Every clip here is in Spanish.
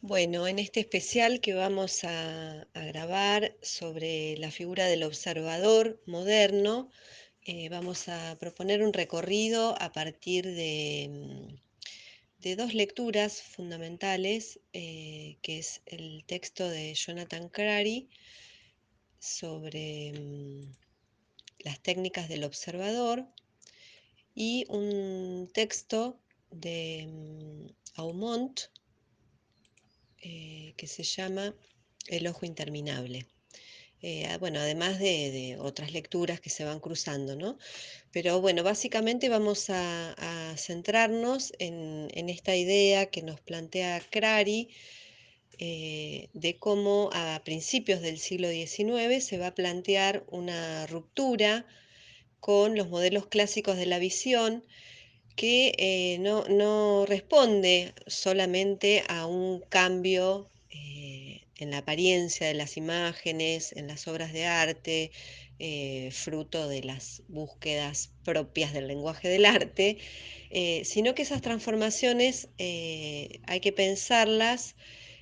Bueno, en este especial que vamos a grabar sobre la figura del observador moderno, vamos a proponer un recorrido a partir de dos lecturas fundamentales, que es el texto de Jonathan Crary sobre las técnicas del observador y un texto de Aumont, que se llama El ojo interminable. Bueno, además de otras lecturas que se van cruzando, ¿no? Pero bueno, básicamente vamos a centrarnos en esta idea que nos plantea Crary, de cómo a principios del siglo XIX se va a plantear una ruptura con los modelos clásicos de la visión que no responde solamente a un cambio en la apariencia de las imágenes, en las obras de arte, fruto de las búsquedas propias del lenguaje del arte, sino que esas transformaciones hay que pensarlas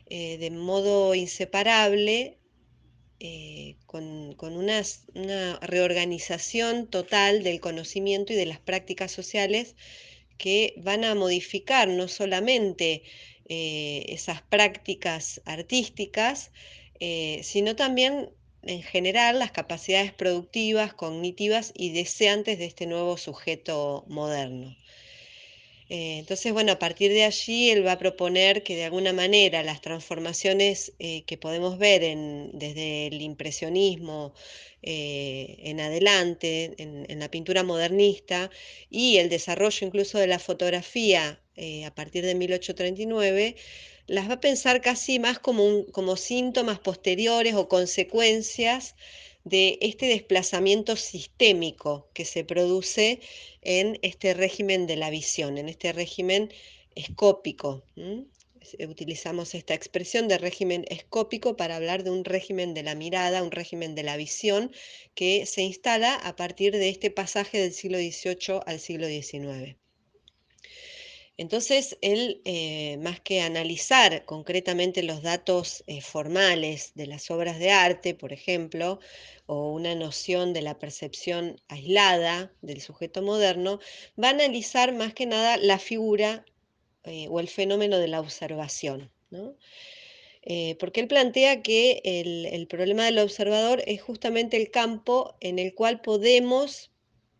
de modo inseparable, con una reorganización total del conocimiento y de las prácticas sociales que van a modificar no solamente esas prácticas artísticas, sino también en general las capacidades productivas, cognitivas y deseantes de este nuevo sujeto moderno. Entonces, bueno, a partir de allí él va a proponer que de alguna manera las transformaciones que podemos ver desde el impresionismo en adelante, en la pintura modernista y el desarrollo incluso de la fotografía a partir de 1839, las va a pensar casi más como síntomas posteriores o consecuencias de este desplazamiento sistémico que se produce en este régimen de la visión, en este régimen escópico. Utilizamos esta expresión de régimen escópico para hablar de un régimen de la mirada, un régimen de la visión que se instala a partir de este pasaje del siglo XVIII al siglo XIX. Entonces, él, más que analizar concretamente los datos formales de las obras de arte, por ejemplo, o una noción de la percepción aislada del sujeto moderno, va a analizar más que nada la figura o el fenómeno de la observación, ¿no? Porque él plantea que el problema del observador es justamente el campo en el cual podemos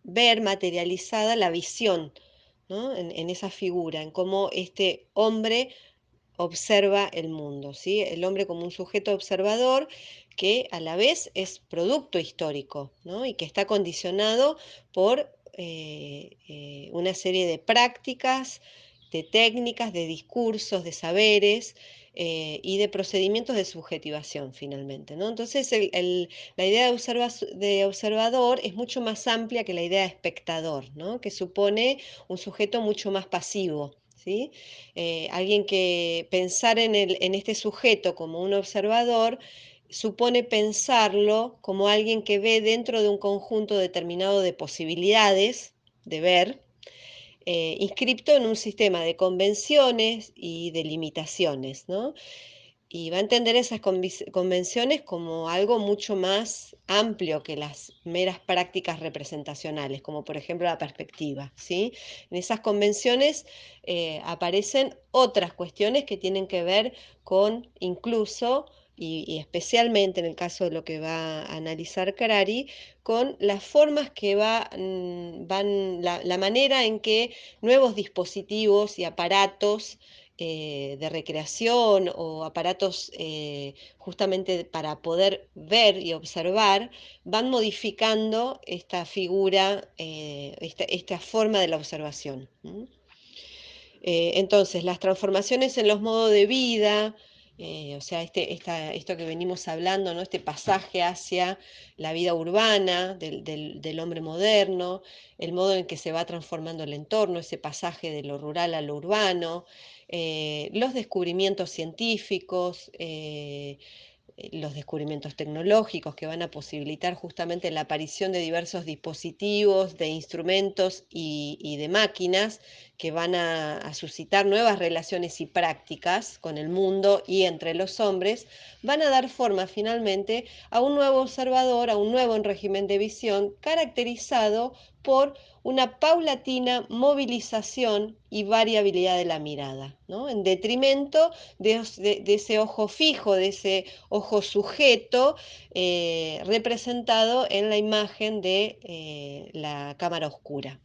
ver materializada la visión, ¿no? En esa figura, en cómo este hombre observa el mundo, ¿sí? El hombre como un sujeto observador que a la vez es producto histórico, ¿no? Y que está condicionado por una serie de prácticas, de técnicas, de discursos, de saberes y de procedimientos de subjetivación, finalmente, ¿no? Entonces, la idea de observador es mucho más amplia que la idea de espectador, ¿no? Que supone un sujeto mucho más pasivo, ¿sí? Alguien que pensar en este sujeto como un observador supone pensarlo como alguien que ve dentro de un conjunto determinado de posibilidades de ver, inscripto en un sistema de convenciones y de limitaciones, ¿no? Y va a entender esas convenciones como algo mucho más amplio que las meras prácticas representacionales, como por ejemplo la perspectiva, ¿sí? En esas convenciones aparecen otras cuestiones que tienen que ver con incluso, y especialmente en el caso de lo que va a analizar Crary, con las formas que la manera en que nuevos dispositivos y aparatos de recreación o aparatos justamente para poder ver y observar, van modificando esta figura, esta forma de la observación. Entonces, las transformaciones en los modos de vida, o sea, esto que venimos hablando, ¿no? Este pasaje hacia la vida urbana del hombre moderno, el modo en que se va transformando el entorno, ese pasaje de lo rural a lo urbano, los descubrimientos científicos, los descubrimientos tecnológicos que van a posibilitar justamente la aparición de diversos dispositivos, de instrumentos y de máquinas que van a suscitar nuevas relaciones y prácticas con el mundo y entre los hombres, van a dar forma finalmente a un nuevo observador, a un nuevo régimen de visión caracterizado por una paulatina movilización y variabilidad de la mirada, ¿no? En detrimento de ese ojo fijo, de ese ojo sujeto, representado en la imagen de la cámara oscura.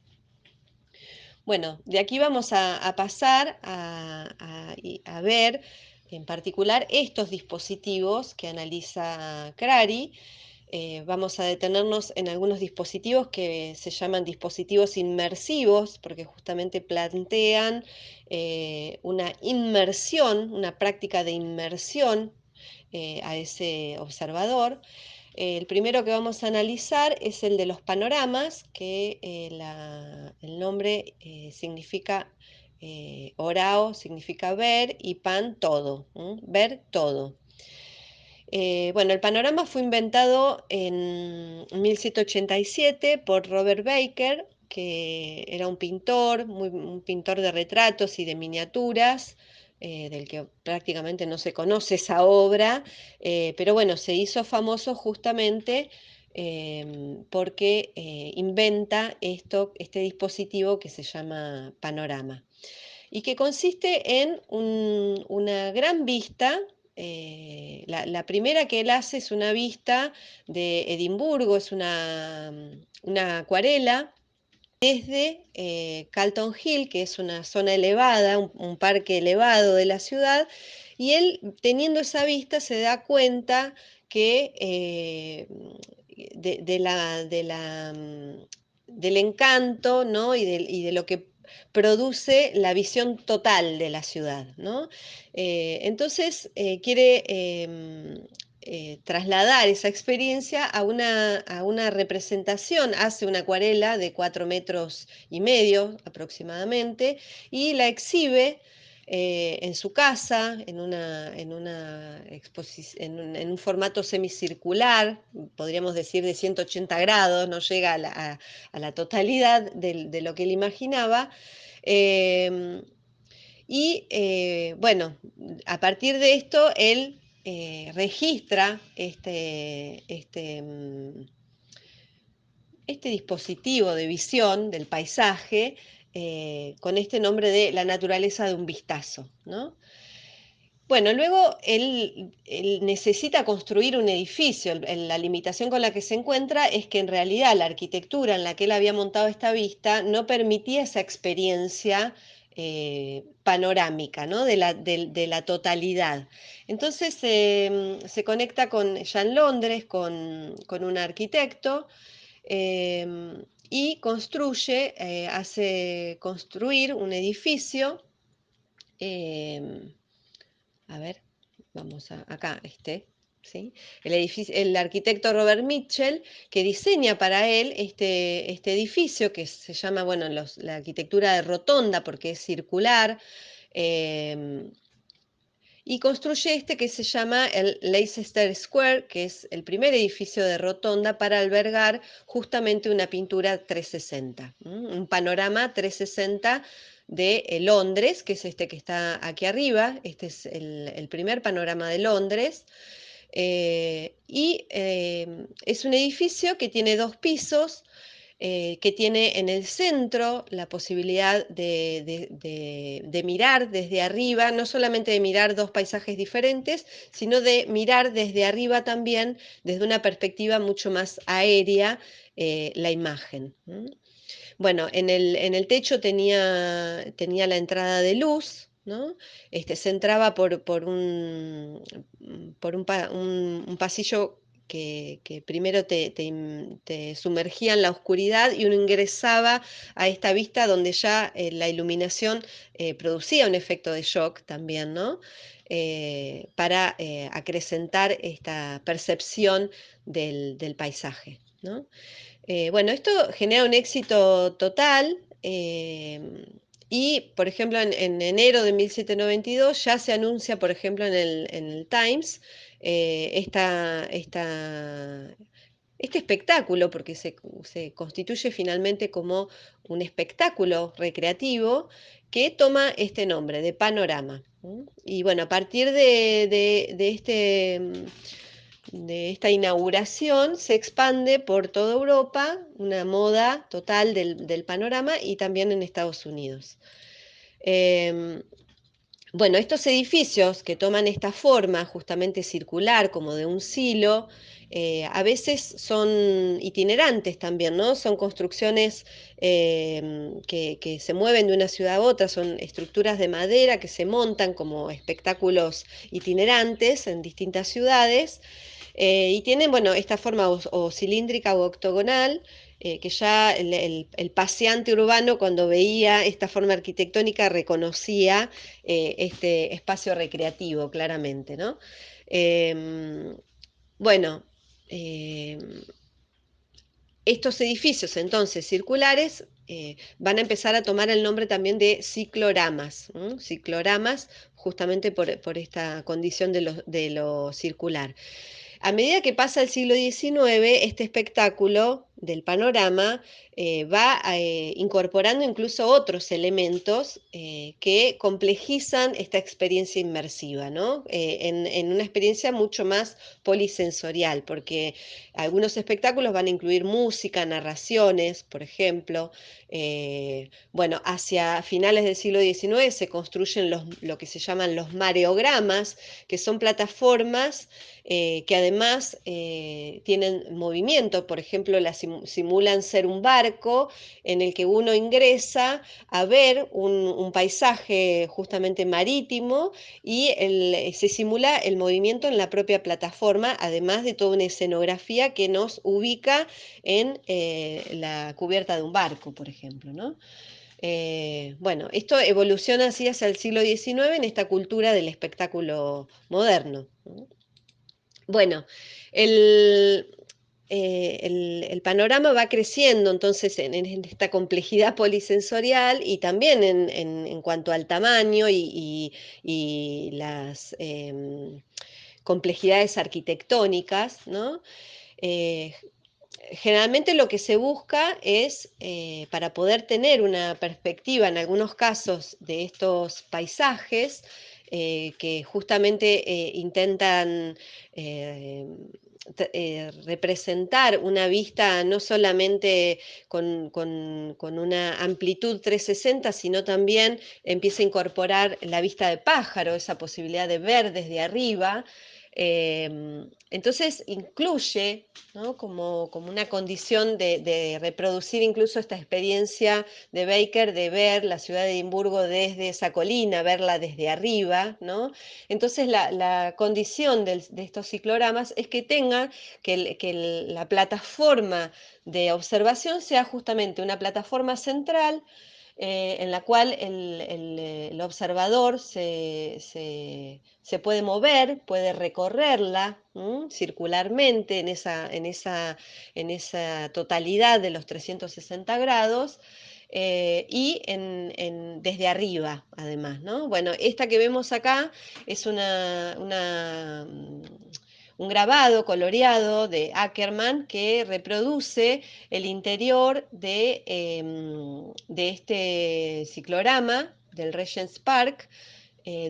Bueno, de aquí vamos a pasar a ver en particular estos dispositivos que analiza Crary. Vamos a detenernos en algunos dispositivos que se llaman dispositivos inmersivos, porque justamente plantean una inmersión, una práctica de inmersión a ese observador. El primero que vamos a analizar es el de los panoramas, que el nombre significa, orao significa ver y pan todo, ver todo. Bueno, el panorama fue inventado en 1787 por Robert Baker, que era un pintor, un pintor de retratos y de miniaturas, del que prácticamente no se conoce esa obra, pero bueno, se hizo famoso justamente porque inventa este dispositivo que se llama panorama y que consiste en una gran vista. La primera que él hace es una vista de Edimburgo, es una acuarela desde Calton Hill, que es una zona elevada, un parque elevado de la ciudad, y él, teniendo esa vista, se da cuenta que del encanto, ¿no? y de lo que produce la visión total de la ciudad, ¿no? Entonces quiere trasladar esa experiencia a una representación, hace una acuarela de 4,5 metros aproximadamente y la exhibe en su casa, en un formato semicircular, podríamos decir de 180 grados, no llega a la totalidad de lo que él imaginaba. Bueno, a partir de esto, él registra este dispositivo de visión del paisaje con este nombre de la naturaleza de un vistazo, ¿no? Bueno, luego él necesita construir un edificio. La limitación con la que se encuentra es que en realidad la arquitectura en la que él había montado esta vista no permitía esa experiencia panorámica, ¿no? de la totalidad. Entonces se conecta ya en Londres con un arquitecto y hace construir un edificio. em, a ver, acá, ¿sí? El arquitecto Robert Mitchell, que diseña para él este edificio que se llama, bueno, la arquitectura de rotonda porque es circular, y construye que se llama el Leicester Square, que es el primer edificio de rotonda para albergar justamente una pintura 360, un panorama 360 de Londres, que es este que está aquí arriba. Este es el primer panorama de Londres. Es un edificio que tiene 2 pisos, que tiene en el centro la posibilidad de mirar desde arriba, no solamente de mirar 2 paisajes diferentes, sino de mirar desde arriba también, desde una perspectiva mucho más aérea, la imagen. Bueno, en el techo tenía la entrada de luz, ¿no? Se entraba por un pasillo que primero te sumergía en la oscuridad y uno ingresaba a esta vista donde ya la iluminación producía un efecto de shock también, ¿no? Para acrecentar esta percepción del paisaje, ¿no? Bueno, esto genera un éxito total Y, por ejemplo, en enero de 1792 ya se anuncia, por ejemplo, en el Times, este espectáculo, porque se constituye finalmente como un espectáculo recreativo que toma este nombre, de Panorama. Y bueno, a partir de esta inauguración se expande por toda Europa una moda total del panorama y también en Estados Unidos. Em, bueno, estos edificios que toman esta forma justamente circular, como de un silo, a veces son itinerantes también, ¿no? Son construcciones que se mueven de una ciudad a otra, son estructuras de madera que se montan como espectáculos itinerantes en distintas ciudades. Y tienen, bueno, esta forma o cilíndrica o octogonal, que ya el paseante urbano cuando veía esta forma arquitectónica reconocía este espacio recreativo claramente, ¿no? Em, bueno, em, estos edificios entonces circulares van a empezar a tomar el nombre también de cicloramas, cicloramas justamente por esta condición de lo circular. A medida que pasa el siglo XIX, este espectáculo del panorama va incorporando incluso otros elementos que complejizan esta experiencia inmersiva, ¿no? En una experiencia mucho más polisensorial, porque algunos espectáculos van a incluir música, narraciones, por ejemplo. Bueno, hacia finales del siglo XIX se construyen lo que se llaman los mareogramas, que son plataformas que además tienen movimiento, por ejemplo, simulan ser un barco en el que uno ingresa a ver un paisaje justamente marítimo y se simula el movimiento en la propia plataforma, además de toda una escenografía que nos ubica en la cubierta de un barco, por ejemplo, ¿no? Bueno, esto evoluciona así hacia el siglo XIX en esta cultura del espectáculo moderno, ¿no? Bueno, el, el panorama va creciendo entonces en esta complejidad polisensorial y también en cuanto al tamaño y las complejidades arquitectónicas, ¿no? Eh, Generalmente lo que se busca es, para poder tener una perspectiva en algunos casos de estos paisajes, que justamente intentan eh, representar una vista no solamente con una amplitud 360, sino también empieza a incorporar la vista de pájaro, esa posibilidad de ver desde arriba. Entonces incluye, ¿no? como una condición de reproducir incluso esta experiencia de Baker de ver la ciudad de Edimburgo desde esa colina, verla desde arriba, ¿no? Entonces la condición de estos cicloramas es que tenga que la plataforma de observación sea justamente una plataforma central en la cual el observador se puede mover, puede recorrerla circularmente en esa totalidad de los 360 grados. Y desde arriba, además, ¿no? Bueno, esta que vemos acá es un grabado coloreado de Ackerman que reproduce el interior de este ciclorama del Regent's Park,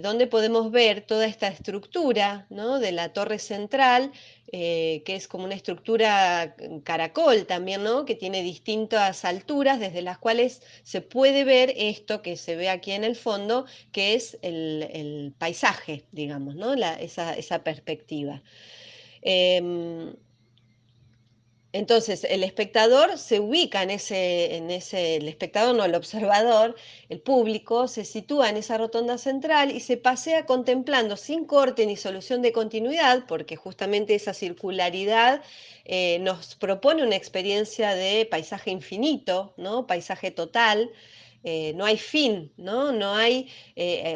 donde podemos ver toda esta estructura, ¿no? De la torre central, que es como una estructura caracol también, ¿no? Que tiene distintas alturas desde las cuales se puede ver esto que se ve aquí en el fondo, que es el paisaje, digamos, ¿no? Esa perspectiva. Em, entonces, el espectador se ubica el espectador, no, el observador, el público, se sitúa en esa rotonda central y se pasea contemplando sin corte ni solución de continuidad, porque justamente esa circularidad nos propone una experiencia de paisaje infinito, ¿no? Paisaje total. No hay fin, ¿no? No hay,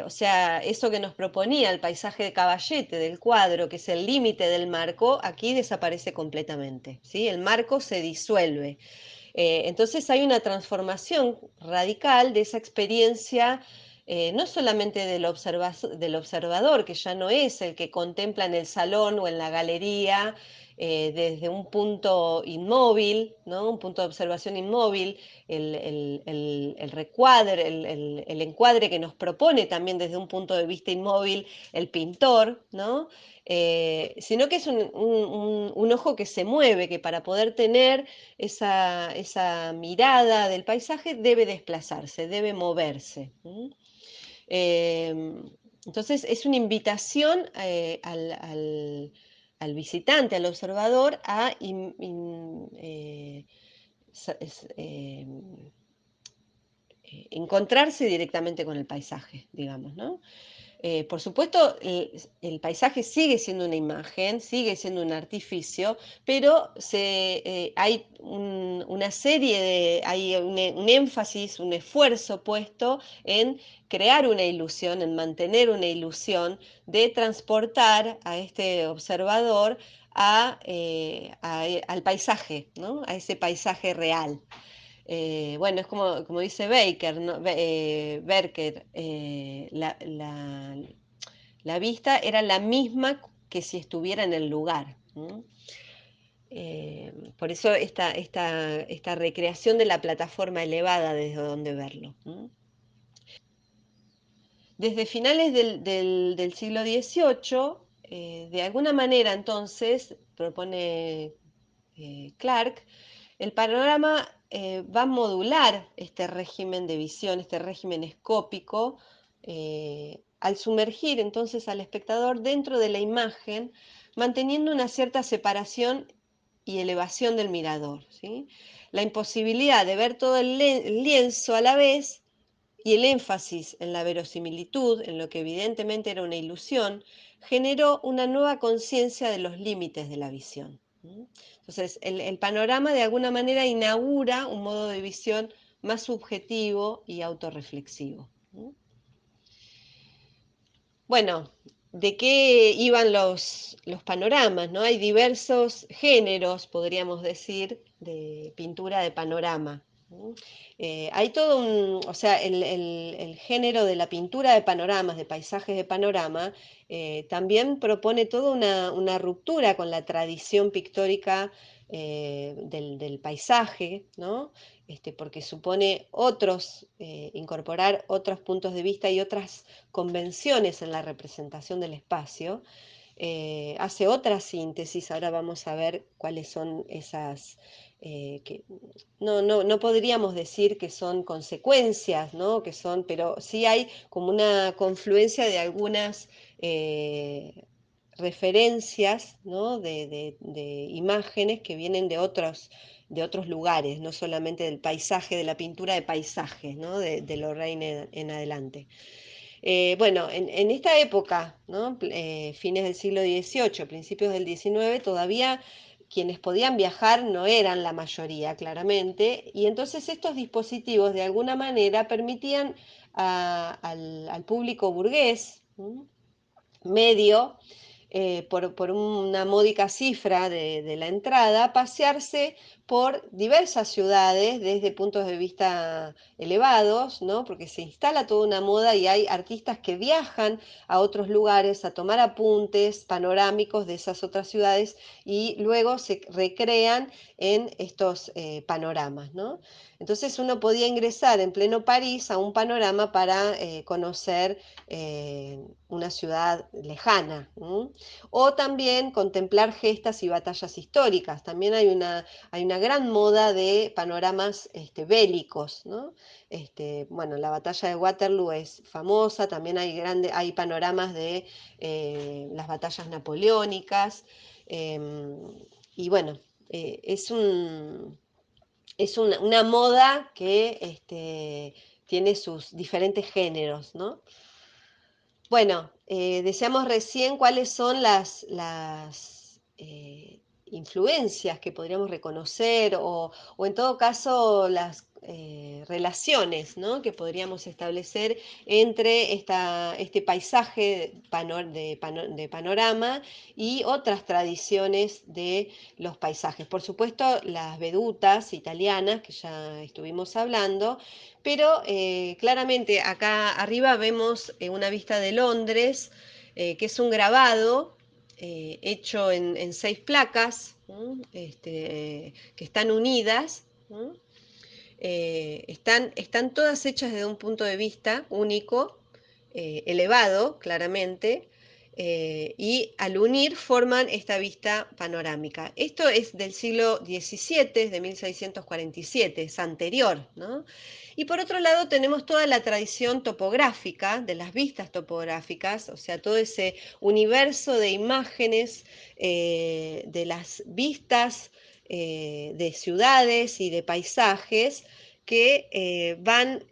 o sea, eso que nos proponía el paisaje de Caballete del cuadro, que es el límite del marco, aquí desaparece completamente, ¿sí? El marco se disuelve. Entonces hay una transformación radical de esa experiencia, no solamente del observador, que ya no es el que contempla en el salón o en la galería desde un punto inmóvil, ¿no? Un punto de observación inmóvil, el recuadre, el encuadre que nos propone también desde un punto de vista inmóvil el pintor, ¿no? Sino que es un ojo que se mueve, que para poder tener esa mirada del paisaje debe desplazarse, debe moverse. Eh, entonces es una invitación al visitante, al observador, a encontrarse directamente con el paisaje, digamos, ¿no? Por supuesto, paisaje sigue siendo una imagen, sigue siendo un artificio, pero hay una serie hay un énfasis, un esfuerzo puesto en crear una ilusión, en mantener una ilusión de transportar a este observador al paisaje, ¿no? A ese paisaje real. Bueno, es como dice Baker, ¿no? Berker, la vista era la misma que si estuviera en el lugar. Por eso esta recreación de la plataforma elevada desde donde verlo. Desde finales del siglo XVIII, de alguna manera entonces, propone Clark, el panorama va a modular este régimen de visión, este régimen escópico, al sumergir entonces al espectador dentro de la imagen, manteniendo una cierta separación y elevación del mirador, ¿sí? La imposibilidad de ver todo el lienzo a la vez y el énfasis en la verosimilitud, en lo que evidentemente era una ilusión, generó una nueva conciencia de los límites de la visión. Entonces, el panorama de alguna manera inaugura un modo de visión más subjetivo y autorreflexivo. Bueno, ¿de qué iban los panoramas? ¿No? Hay diversos géneros, podríamos decir, de pintura de panorama. Hay todo o sea, el género de la pintura de panoramas, de paisajes de panorama, también propone toda una ruptura con la tradición pictórica del paisaje, ¿no? Porque supone incorporar otros puntos de vista y otras convenciones en la representación del espacio. Hace otra síntesis, ahora vamos a ver cuáles son esas, que no podríamos decir que son consecuencias, ¿no? Pero sí hay como una confluencia de algunas referencias, ¿no? De imágenes que vienen de otros lugares, no solamente del paisaje, de la pintura de paisajes, ¿no? De Lorraine en adelante. Bueno, en esta época, ¿no? Fines del siglo XVIII, principios del XIX, todavía quienes podían viajar no eran la mayoría, claramente, y entonces estos dispositivos de alguna manera permitían al público burgués, medio, por una módica cifra de la entrada, pasearse por diversas ciudades desde puntos de vista elevados, ¿no? Porque se instala toda una moda y hay artistas que viajan a otros lugares a tomar apuntes panorámicos de esas otras ciudades y luego se recrean en estos panoramas, ¿no? Entonces uno podía ingresar en pleno París a un panorama para conocer una ciudad lejana. O también contemplar gestas y batallas históricas. También hay una gran moda de panoramas bélicos, ¿no? Bueno, la batalla de Waterloo es famosa, también hay panoramas de las batallas napoleónicas. Y bueno, es una moda que tiene sus diferentes géneros, ¿no? Bueno, decíamos recién cuáles son las influencias que podríamos reconocer o en todo caso las relaciones, ¿no?, que podríamos establecer entre este paisaje de panorama y otras tradiciones de los paisajes. Por supuesto, las vedutas italianas, que ya estuvimos hablando, pero claramente acá arriba vemos una vista de Londres, que es un grabado hecho en 6 placas, que están unidas. Están todas hechas desde un punto de vista único, elevado, claramente, y al unir forman esta vista panorámica. Esto es del siglo XVII, de 1647, es anterior, ¿no? Y por otro lado tenemos toda la tradición topográfica de las vistas topográficas, o sea, todo ese universo de imágenes de las vistas de ciudades y de paisajes que van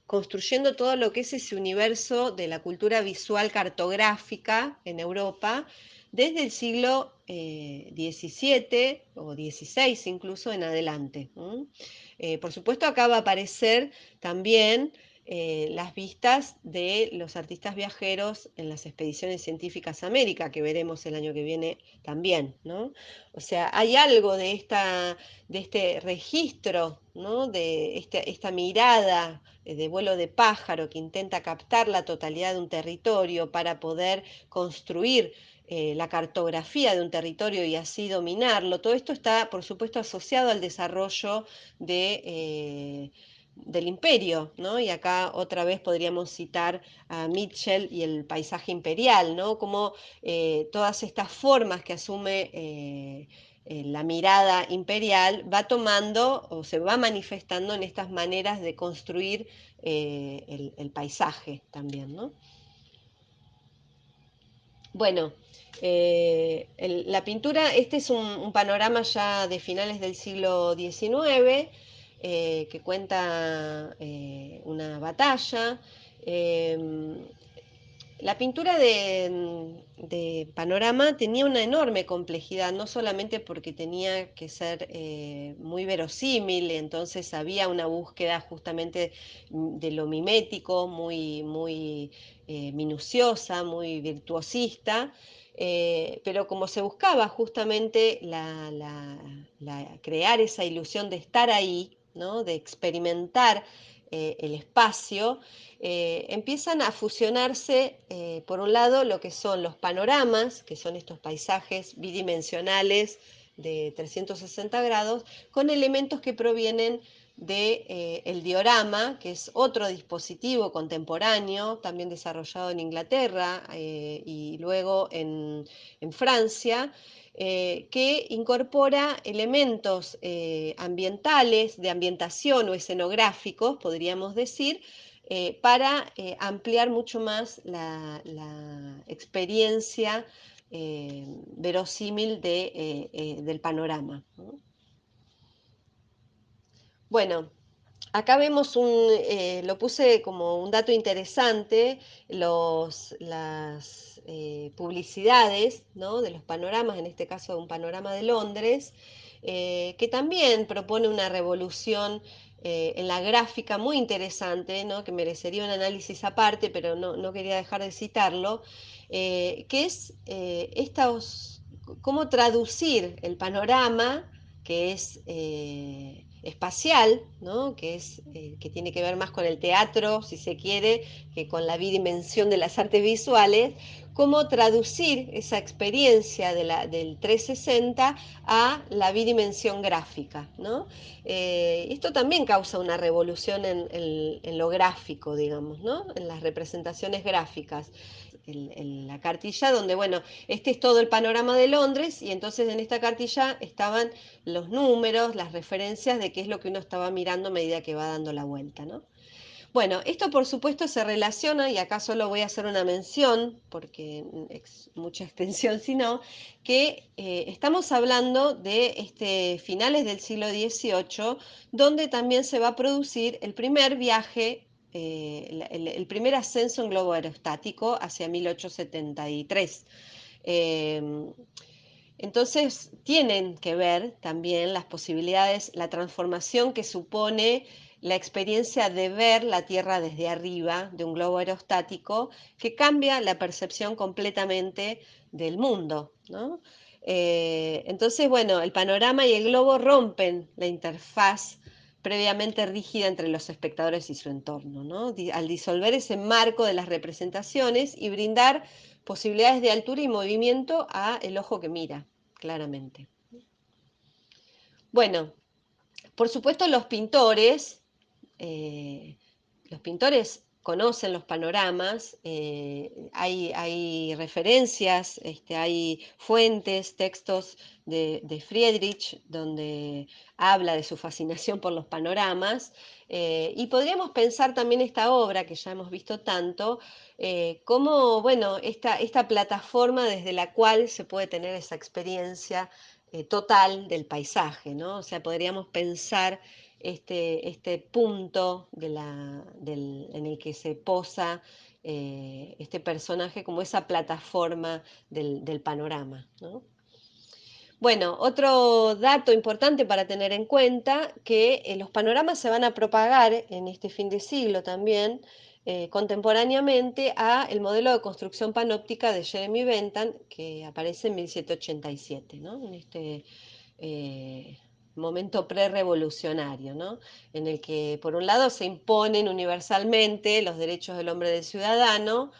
construyendo todo lo que es ese universo de la cultura visual cartográfica en Europa desde el siglo XVII o XVI incluso en adelante. Por supuesto, acá va a aparecer también las vistas de los artistas viajeros en las expediciones científicas a América, que veremos el año que viene también, ¿no? O sea, hay algo de este registro, ¿no?, de esta mirada de vuelo de pájaro que intenta captar la totalidad de un territorio para poder construir la cartografía de un territorio y así dominarlo. Todo esto está, por supuesto, asociado al desarrollo del imperio, ¿no? Y acá otra vez podríamos citar a Mitchell y el paisaje imperial, ¿no? Como todas estas formas que asume la mirada imperial va tomando o se va manifestando en estas maneras de construir el paisaje también, ¿no? Bueno, la pintura, este es un panorama ya de finales del siglo XIX, que cuenta una batalla. em, la pintura de panorama tenía una enorme complejidad, no solamente porque tenía que ser muy verosímil, entonces había una búsqueda justamente de lo mimético, muy minuciosa, muy virtuosista, pero como se buscaba justamente crear esa ilusión de estar ahí, ¿no?, de experimentar el espacio, empiezan a fusionarse, por un lado, lo que son los panoramas, que son estos paisajes bidimensionales de 360 grados, con elementos que provienen de, el diorama, que es otro dispositivo contemporáneo, también desarrollado en Inglaterra y luego en Francia, que incorpora elementos ambientales, de ambientación o escenográficos, podríamos decir, para ampliar mucho más la experiencia verosímil del panorama, ¿no? Bueno, acá vemos lo puse como un dato interesante, las publicidades, ¿no?, de los panoramas, en este caso un panorama de Londres, que también propone una revolución en la gráfica muy interesante, ¿no?, que merecería un análisis aparte, pero no quería dejar de citarlo, que es cómo traducir el panorama que es espacial, ¿no?, que tiene que ver más con el teatro, si se quiere, que con la bidimensión de las artes visuales, cómo traducir esa experiencia del 360 a la bidimensión gráfica, ¿no? Esto también causa una revolución en lo gráfico, digamos, ¿no?, en las representaciones gráficas. La cartilla donde, bueno, este es todo el panorama de Londres y entonces en esta cartilla estaban los números, las referencias de qué es lo que uno estaba mirando a medida que va dando la vuelta, ¿no? Bueno, esto por supuesto se relaciona, y acá solo voy a hacer una mención, porque es mucha extensión si no, que estamos hablando de finales del siglo XVIII, donde también se va a producir el primer viaje, el primer ascenso en globo aerostático hacia 1873. Entonces, tienen que ver también las posibilidades, la transformación que supone la experiencia de ver la Tierra desde arriba, de un globo aerostático, que cambia la percepción completamente del mundo, ¿no? Entonces, bueno, el panorama y el globo rompen la interfaz previamente rígida entre los espectadores y su entorno, ¿no? Al disolver ese marco de las representaciones y brindar posibilidades de altura y movimiento a el ojo que mira, claramente. Bueno, por supuesto los pintores conocen los panoramas, hay referencias, hay fuentes, textos de Friedrich, donde habla de su fascinación por los panoramas, y podríamos pensar también esta obra, que ya hemos visto tanto, como, bueno, esta plataforma desde la cual se puede tener esa experiencia total del paisaje, ¿no? O sea, podríamos pensar este punto en el que se posa este personaje como esa plataforma del panorama, ¿no? Bueno, otro dato importante para tener en cuenta, que los panoramas se van a propagar en este fin de siglo también, contemporáneamente a el modelo de construcción panóptica de Jeremy Bentham, que aparece en 1787, ¿no? En este eh, momento prerevolucionario, ¿no? En el que, por un lado, se imponen universalmente los derechos del hombre del ciudadano,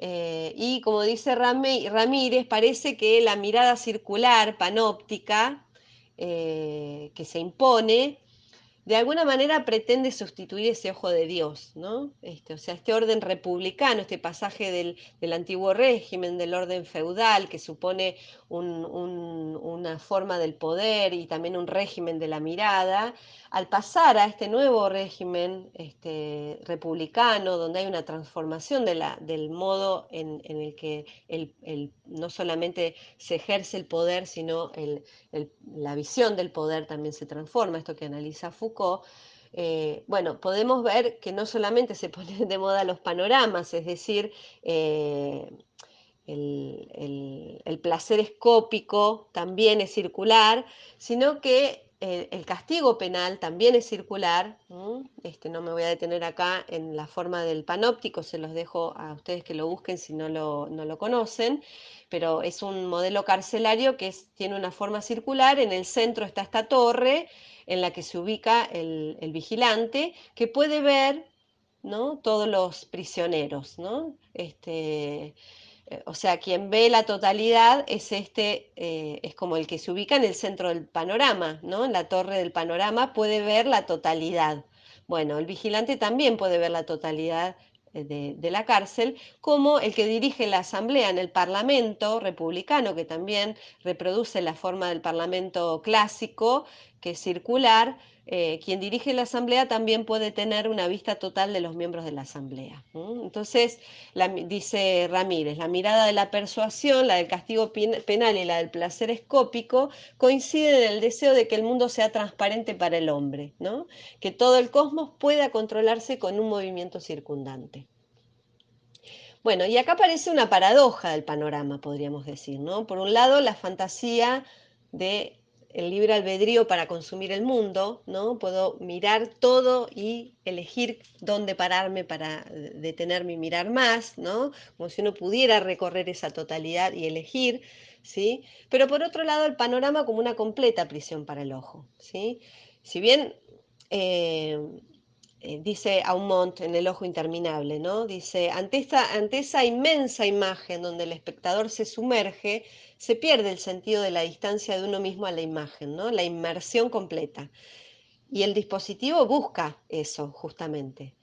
y como dice Ramírez, parece que la mirada circular, panóptica, que se impone, de alguna manera pretende sustituir ese ojo de Dios, ¿no? O sea, este orden republicano, este pasaje del antiguo régimen, del orden feudal, que supone una forma del poder y también un régimen de la mirada, al pasar a este nuevo régimen republicano, donde hay una transformación del modo en el que no solamente se ejerce el poder, sino la visión del poder también se transforma, esto que analiza Foucault. Bueno, podemos ver que no solamente se ponen de moda los panoramas, es decir, eh, el placer escópico también es circular, sino que el castigo penal también es circular. No me voy a detener acá en la forma del panóptico, se los dejo a ustedes que lo busquen si no lo conocen, pero es un modelo carcelario que tiene una forma circular. En el centro está esta torre en la que se ubica el vigilante, que puede ver, ¿no?, todos los prisioneros, ¿no? O sea, quien ve la totalidad es como el que se ubica en el centro del panorama, ¿no? En la torre del panorama puede ver la totalidad. Bueno, el vigilante también puede ver la totalidad de la cárcel, como el que dirige la asamblea en el Parlamento republicano, que también reproduce la forma del Parlamento clásico, que es circular. Quien dirige la asamblea también puede tener una vista total de los miembros de la asamblea. Entonces, dice Ramírez, la mirada de la persuasión, la del castigo penal y la del placer escópico coinciden en el deseo de que el mundo sea transparente para el hombre, ¿no? Que todo el cosmos pueda controlarse con un movimiento circundante. Bueno, y acá aparece una paradoja del panorama, podríamos decir, ¿no? Por un lado, la fantasía de el libre albedrío para consumir el mundo, ¿no? Puedo mirar todo y elegir dónde pararme para detenerme y mirar más, ¿no? Como si uno pudiera recorrer esa totalidad y elegir, ¿sí? Pero por otro lado, el panorama como una completa prisión para el ojo, ¿sí? Si bien eh, dice Aumont en El ojo interminable, ¿no? Dice, ante esa inmensa imagen donde el espectador se sumerge, se pierde el sentido de la distancia de uno mismo a la imagen, ¿no? La inmersión completa. Y el dispositivo busca eso, justamente.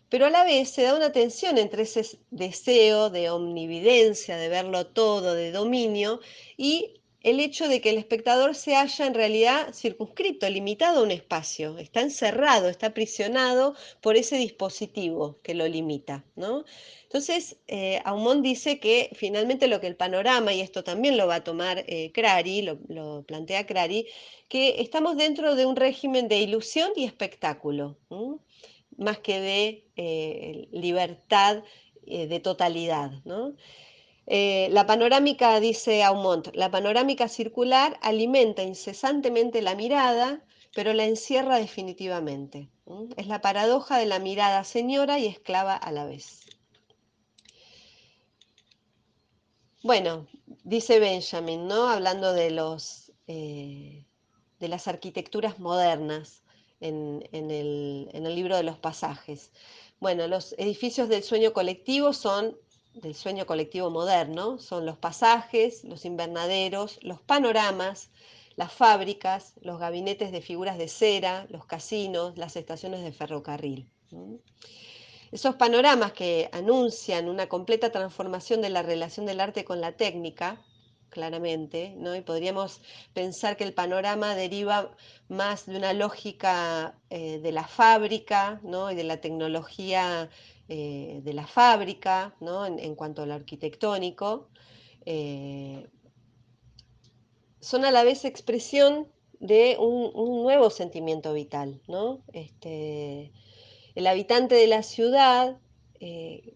Pero a la vez se da una tensión entre ese deseo de omnividencia, de verlo todo, de dominio, y el hecho de que el espectador se halla en realidad circunscrito, limitado a un espacio, está encerrado, está aprisionado por ese dispositivo que lo limita, ¿no? Entonces, Aumont dice que finalmente lo que el panorama, y esto también lo va a tomar Crary, lo plantea Crary, que estamos dentro de un régimen de ilusión y espectáculo, más que de libertad, de totalidad, ¿no? La panorámica, dice Aumont, la panorámica circular alimenta incesantemente la mirada, pero la encierra definitivamente. Es la paradoja de la mirada señora y esclava a la vez. Bueno, dice Benjamin, ¿no? Hablando de las arquitecturas modernas en el libro de los pasajes. Bueno, los edificios del sueño colectivo del sueño colectivo moderno, son los pasajes, los invernaderos, los panoramas, las fábricas, los gabinetes de figuras de cera, los casinos, las estaciones de ferrocarril. Esos panoramas que anuncian una completa transformación de la relación del arte con la técnica, claramente, ¿no? Y podríamos pensar que el panorama deriva más de una lógica de la fábrica, ¿no? Y de la tecnología de la fábrica, ¿no? En cuanto a lo arquitectónico. Eh, Son a la vez expresión de un nuevo sentimiento vital, ¿no? El habitante de la ciudad, eh,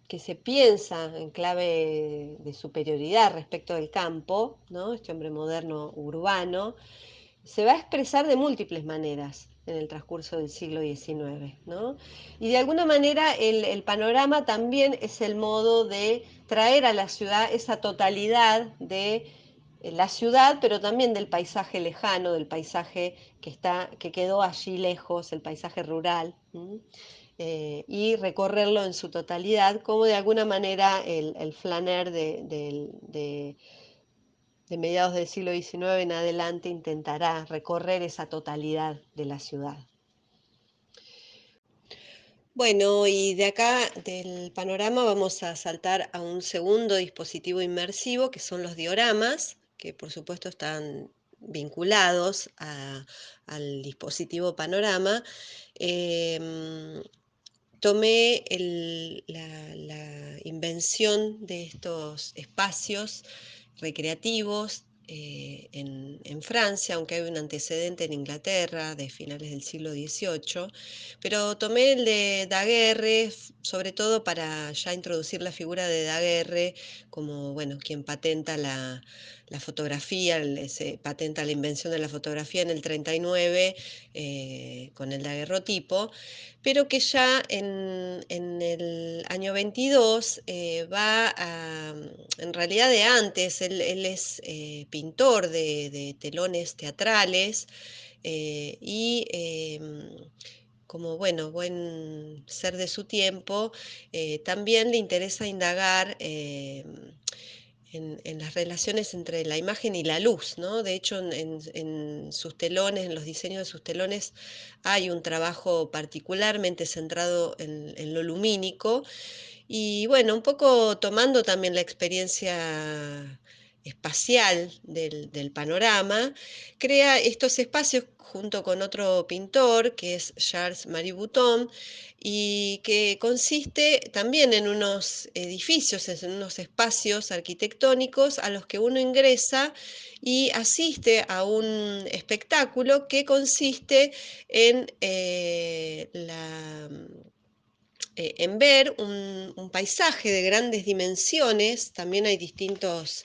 que se piensa en clave de superioridad respecto del campo, ¿no? Este hombre moderno urbano, se va a expresar de múltiples maneras en el transcurso del siglo XIX, ¿no? Y de alguna manera el panorama también es el modo de traer a la ciudad esa totalidad de la ciudad, pero también del paisaje lejano, del paisaje que quedó allí lejos, el paisaje rural. Y recorrerlo en su totalidad, como de alguna manera el flaner de mediados del siglo XIX en adelante intentará recorrer esa totalidad de la ciudad. Bueno, y de acá del panorama vamos a saltar a un segundo dispositivo inmersivo, que son los dioramas, que por supuesto están vinculados al dispositivo panorama. Em, Tomé la invención de estos espacios recreativos en Francia, aunque hay un antecedente en Inglaterra de finales del siglo XVIII, pero tomé el de Daguerre, sobre todo para ya introducir la figura de Daguerre como, bueno, quien patenta la fotografía, se patenta la invención de la fotografía en el 39 con el daguerrotipo, pero que ya en el año 22 en realidad de antes, él es pintor de telones teatrales y como bueno, buen ser de su tiempo, también le interesa indagar en las relaciones entre la imagen y la luz, ¿no? De hecho, en sus telones, en los diseños de sus telones, hay un trabajo particularmente centrado en lo lumínico y bueno, un poco tomando también la experiencia espacial del panorama, crea estos espacios junto con otro pintor que es Charles Marie Bouton y que consiste también en unos edificios, en unos espacios arquitectónicos a los que uno ingresa y asiste a un espectáculo que consiste en en ver un paisaje de grandes dimensiones. También hay distintos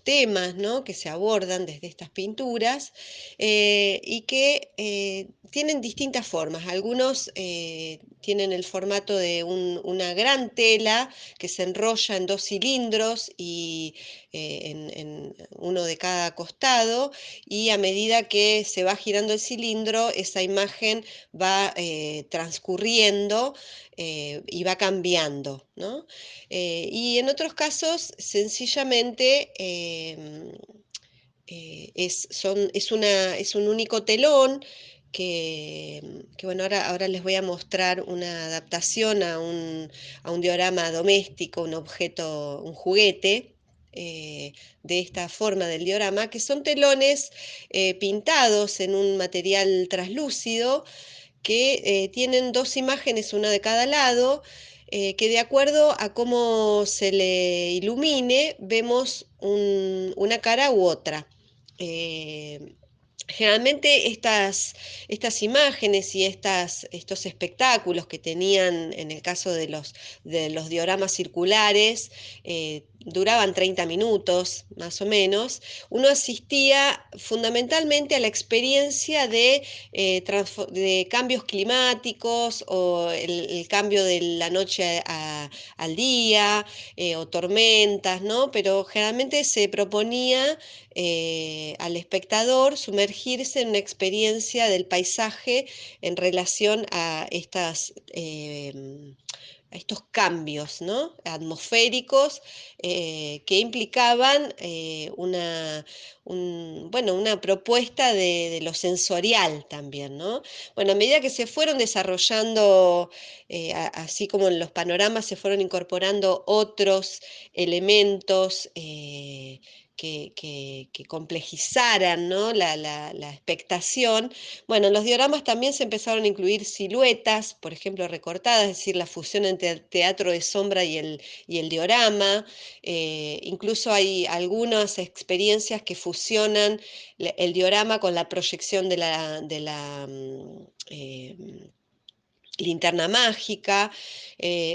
temas, ¿no? Que se abordan desde estas pinturas y que tienen distintas formas. Algunos tienen el formato de una gran tela que se enrolla en dos cilindros y en uno de cada costado, y a medida que se va girando el cilindro, esa imagen va transcurriendo y va cambiando, ¿no? Y en otros casos, sencillamente, es un único telón bueno, ahora les voy a mostrar una adaptación a un diorama doméstico, un objeto, un juguete, de esta forma del diorama, que son telones pintados en un material translúcido que tienen dos imágenes, una de cada lado, que de acuerdo a cómo se le ilumine, vemos una cara u otra. Generalmente estas imágenes y estos espectáculos que tenían, en el caso de los dioramas circulares, duraban 30 minutos más o menos. Uno asistía fundamentalmente a la experiencia de cambios climáticos o el cambio de la noche al día, o tormentas, ¿no? Pero generalmente se proponía al espectador sumergirse en una experiencia del paisaje en relación a estos cambios, ¿no? Atmosféricos, que implicaban bueno, una propuesta de lo sensorial también, ¿no? Bueno, a medida que se fueron desarrollando, así como en los panoramas se fueron incorporando otros elementos, que complejizaran, ¿no? La expectación. Bueno, en los dioramas también se empezaron a incluir siluetas, por ejemplo, recortadas, es decir, la fusión entre el teatro de sombra y el diorama. Incluso hay algunas experiencias que fusionan el diorama con la proyección linterna mágica.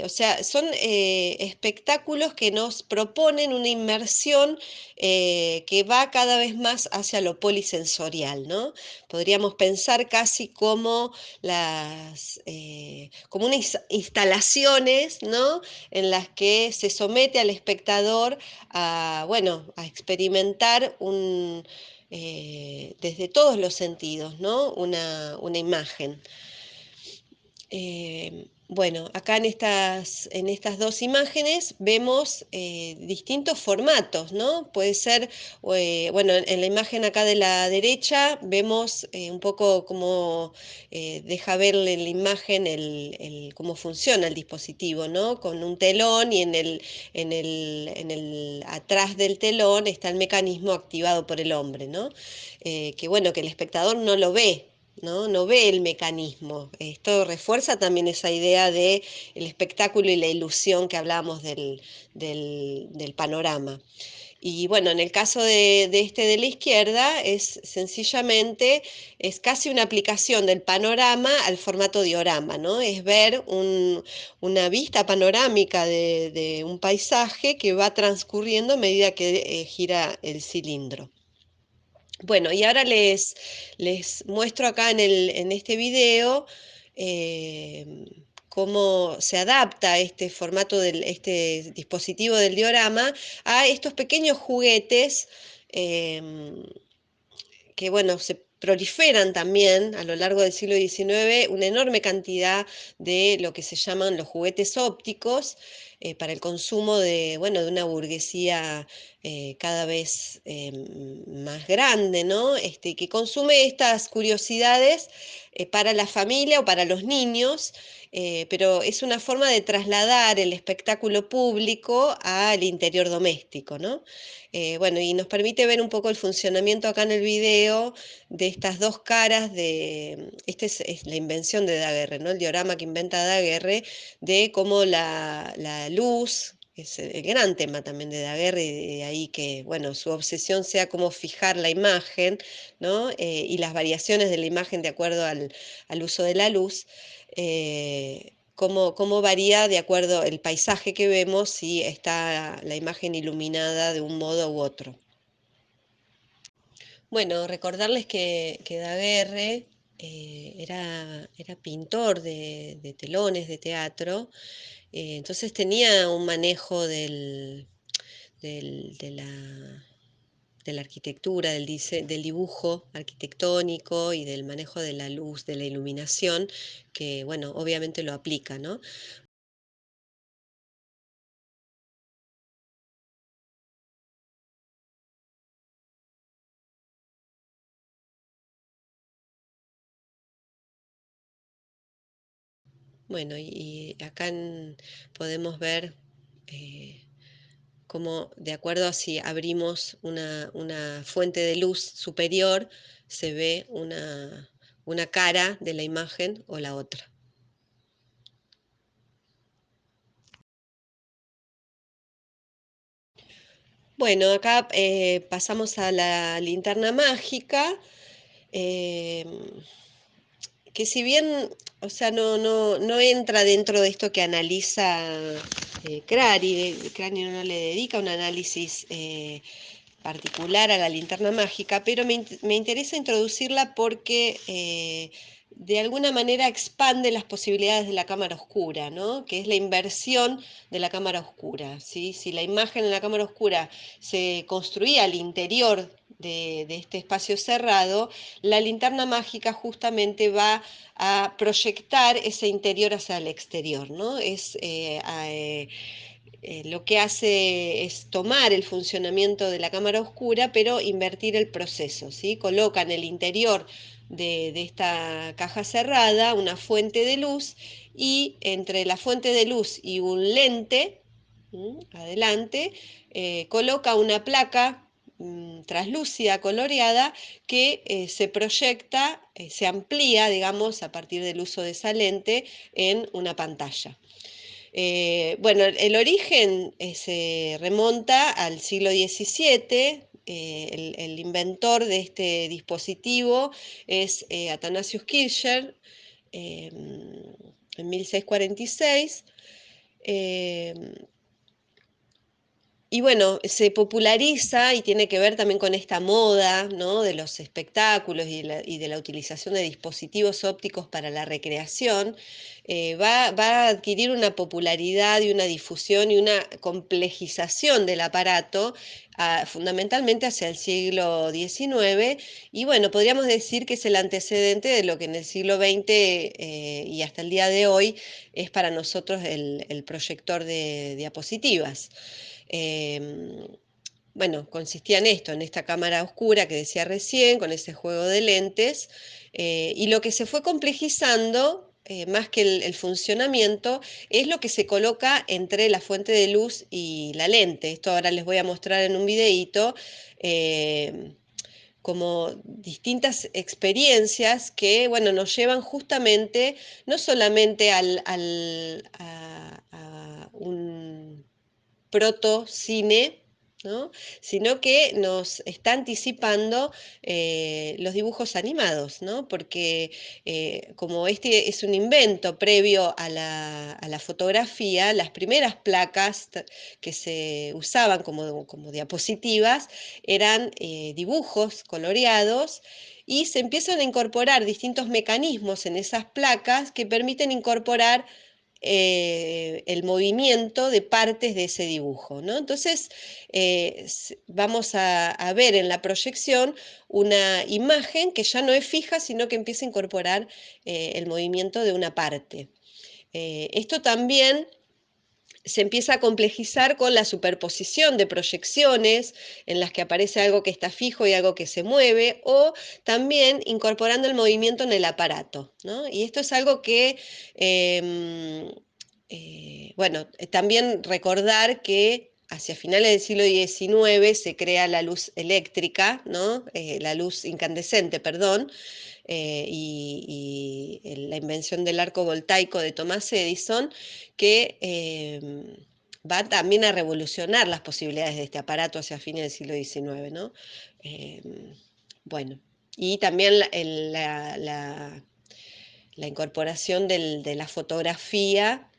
O sea, son espectáculos que nos proponen una inmersión, que va cada vez más hacia lo polisensorial, ¿no? Podríamos pensar casi como como unas instalaciones, ¿no? En las que se somete al espectador a, bueno, a experimentar desde todos los sentidos, ¿no? Una imagen. Bueno, acá en estas dos imágenes vemos distintos formatos, ¿no? Puede ser, bueno, en la imagen acá de la derecha vemos un poco cómo deja ver en la imagen cómo funciona el dispositivo, ¿no? Con un telón y atrás del telón está el mecanismo activado por el hombre, ¿no? Que bueno, que el espectador no lo ve, ¿no? No ve el mecanismo. Esto refuerza también esa idea de el espectáculo y la ilusión que hablábamos del panorama. Y bueno, en el caso de este de la izquierda, es sencillamente, es casi una aplicación del panorama al formato diorama, ¿no? Es ver una vista panorámica de un paisaje que va transcurriendo a medida que gira el cilindro. Bueno, y ahora les muestro acá en este video, eh, cómo se adapta este formato este dispositivo del diorama a estos pequeños juguetes, em, que bueno, se proliferan también a lo largo del siglo XIX una enorme cantidad de lo que se llaman los juguetes ópticos, para el consumo bueno, de una burguesía cada vez más grande, ¿no? Que consume estas curiosidades para la familia o para los niños, pero es una forma de trasladar el espectáculo público al interior doméstico, ¿no? Bueno, y nos permite ver un poco el funcionamiento acá en el video de estas dos caras es la invención de Daguerre, ¿no? El diorama que inventa Daguerre, de cómo la luz, es el gran tema también de Daguerre, y de ahí que, bueno, su obsesión sea cómo fijar la imagen, ¿no? Y las variaciones de la imagen de acuerdo al uso de la luz. Cómo varía de acuerdo el paisaje que vemos, si está la imagen iluminada de un modo u otro. Bueno, recordarles que Daguerre era pintor de telones de teatro, entonces tenía un manejo del- de la, de la arquitectura, del dibujo arquitectónico y del manejo de la luz, de la iluminación, que, bueno, obviamente lo aplica, ¿no? Bueno, y acá podemos ver eh, cómo, de acuerdo a si abrimos una fuente de luz superior, se ve una cara de la imagen o la otra. Bueno, acá pasamos a la linterna mágica. eh, que si bien, o sea, no entra dentro de esto que analiza Crary. Crary no le dedica un análisis particular a la linterna mágica, pero me interesa introducirla porque de alguna manera expande las posibilidades de la cámara oscura, ¿no? Que es la inversión de la cámara oscura, ¿sí? Si la imagen en la cámara oscura se construía al interior de este espacio cerrado, la linterna mágica justamente va a proyectar ese interior hacia el exterior, ¿no? Lo que hace es tomar el funcionamiento de la cámara oscura, pero invertir el proceso, ¿sí? Coloca en el interior de esta caja cerrada una fuente de luz, y entre la fuente de luz y un lente, adelante, coloca una placa translúcida, coloreada, que se proyecta, se amplía, digamos, a partir del uso de esa lente en una pantalla. Bueno, el origen se remonta al siglo XVII. El inventor de este dispositivo es Athanasius Kircher, en 1646. Eh, y bueno, se populariza y tiene que ver también con esta moda, ¿no? De los espectáculos y de la utilización de dispositivos ópticos para la recreación. Va a adquirir una popularidad y una difusión y una complejización del aparato, fundamentalmente hacia el siglo XIX. Y bueno, podríamos decir que es el antecedente de lo que en el siglo XX y hasta el día de hoy es para nosotros el proyector de diapositivas. Eh, bueno, consistía en esto, en esta cámara oscura que decía recién, con ese juego de lentes, y lo que se fue complejizando, más que el funcionamiento, es lo que se coloca entre la fuente de luz y la lente. Esto ahora les voy a mostrar en un videíto, como distintas experiencias que, bueno, nos llevan justamente, no solamente a un proto-cine, ¿no? Sino que nos está anticipando los dibujos animados, ¿no? Porque como este es un invento previo a la fotografía, las primeras placas que se usaban como diapositivas eran dibujos coloreados, y se empiezan a incorporar distintos mecanismos en esas placas que permiten incorporar el movimiento de partes de ese dibujo, ¿no? Entonces, vamos a ver en la proyección una imagen que ya no es fija, sino que empieza a incorporar el movimiento de una parte. Esto también se empieza a complejizar con la superposición de proyecciones en las que aparece algo que está fijo y algo que se mueve, o también incorporando el movimiento en el aparato, ¿no? Y esto es algo que, bueno, también recordar que hacia finales del siglo XIX se crea la luz eléctrica, ¿no? La luz incandescente, perdón, y la invención del arco voltaico de Thomas Edison, que va también a revolucionar las posibilidades de este aparato hacia fines del siglo XIX, ¿no? Eh, bueno, y también la incorporación de la fotografía,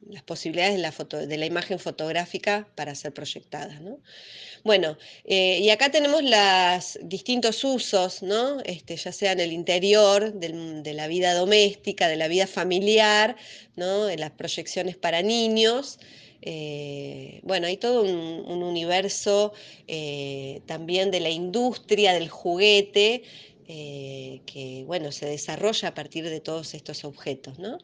las posibilidades de la imagen fotográfica para ser proyectadas, ¿no? Bueno, y acá tenemos los distintos usos, ¿no? Ya sea en el interior de la vida doméstica, de la vida familiar, ¿no? En las proyecciones para niños. Bueno, hay todo un universo también de la industria del juguete, que, bueno, se desarrolla a partir de todos estos objetos, ¿no?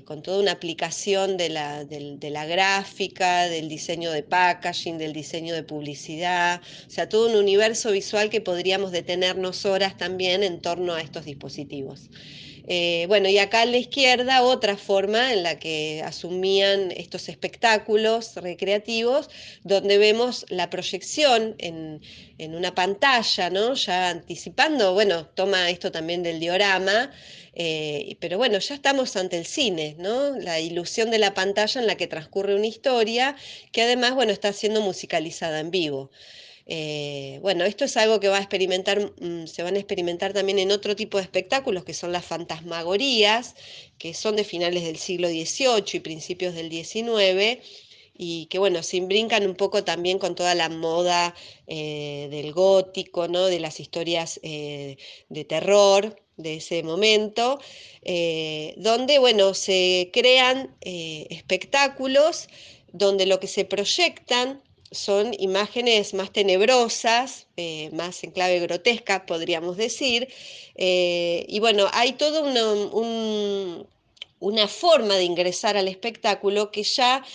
Con toda una aplicación de la gráfica, del diseño de packaging, del diseño de publicidad, o sea, todo un universo visual que podríamos detenernos horas también en torno a estos dispositivos. Bueno, y acá a la izquierda otra forma en la que asumían estos espectáculos recreativos, donde vemos la proyección en una pantalla, ¿no? Ya anticipando, bueno, toma esto también del diorama, pero bueno, ya estamos ante el cine, ¿no? La ilusión de la pantalla en la que transcurre una historia que además, bueno, está siendo musicalizada en vivo. Bueno, esto es algo que va a experimentar, se van a experimentar también en otro tipo de espectáculos, que son las fantasmagorías, que son de finales del siglo XVIII y principios del XIX, y que bueno, se imbrincan un poco también con toda la moda del gótico, ¿no? De las historias de terror de ese momento, donde bueno, se crean espectáculos donde lo que se proyectan son imágenes más tenebrosas, más en clave grotesca, podríamos decir, y bueno, hay todo una forma de ingresar al espectáculo que ya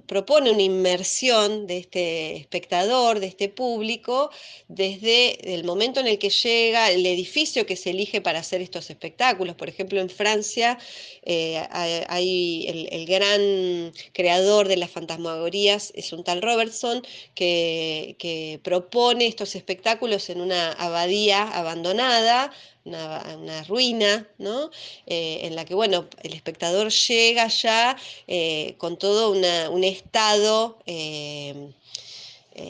propone una inmersión de este espectador, de este público, desde el momento en el que llega, el edificio que se elige para hacer estos espectáculos. Por ejemplo, en Francia hay el gran creador de las fantasmagorías, es un tal Robertson, que propone estos espectáculos en una abadía abandonada, una ruina, ¿no? En la que, bueno, el espectador llega ya con todo un estado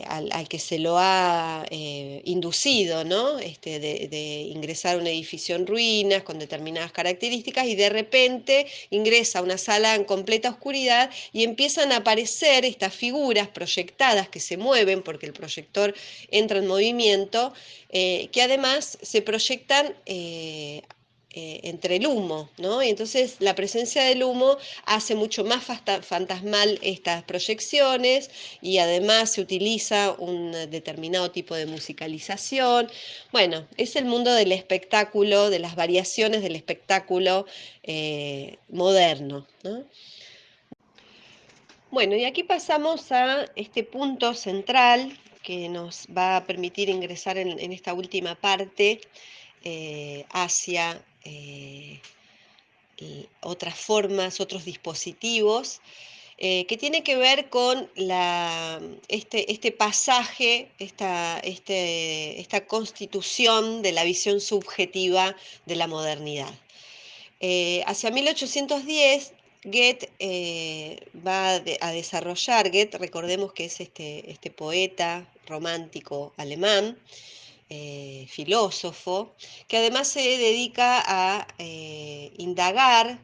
al que se lo ha inducido, ¿no? De ingresar a un edificio en ruinas con determinadas características y de repente ingresa a una sala en completa oscuridad y empiezan a aparecer estas figuras proyectadas que se mueven porque el proyector entra en movimiento, que además se proyectan entre el humo, ¿no? Y entonces la presencia del humo hace mucho más fantasmal estas proyecciones y además se utiliza un determinado tipo de musicalización. Bueno, es el mundo del espectáculo, de las variaciones del espectáculo moderno, ¿no? Bueno, y aquí pasamos a este punto central que nos va a permitir ingresar en esta última parte hacia otras formas, otros dispositivos, que tiene que ver con este pasaje, esta constitución de la visión subjetiva de la modernidad. Hacia 1810, Goethe va a desarrollar, Goethe, recordemos que es este poeta romántico alemán, filósofo, que además se dedica a indagar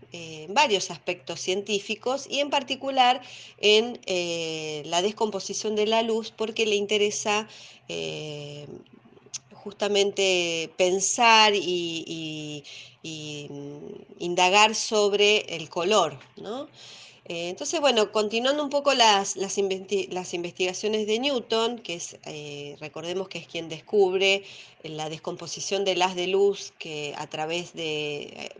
varios aspectos científicos y en particular en la descomposición de la luz porque le interesa justamente pensar indagar sobre el color, ¿no? Entonces, bueno, continuando un poco las investigaciones de Newton, que es, recordemos que es quien descubre la descomposición del haz de luz que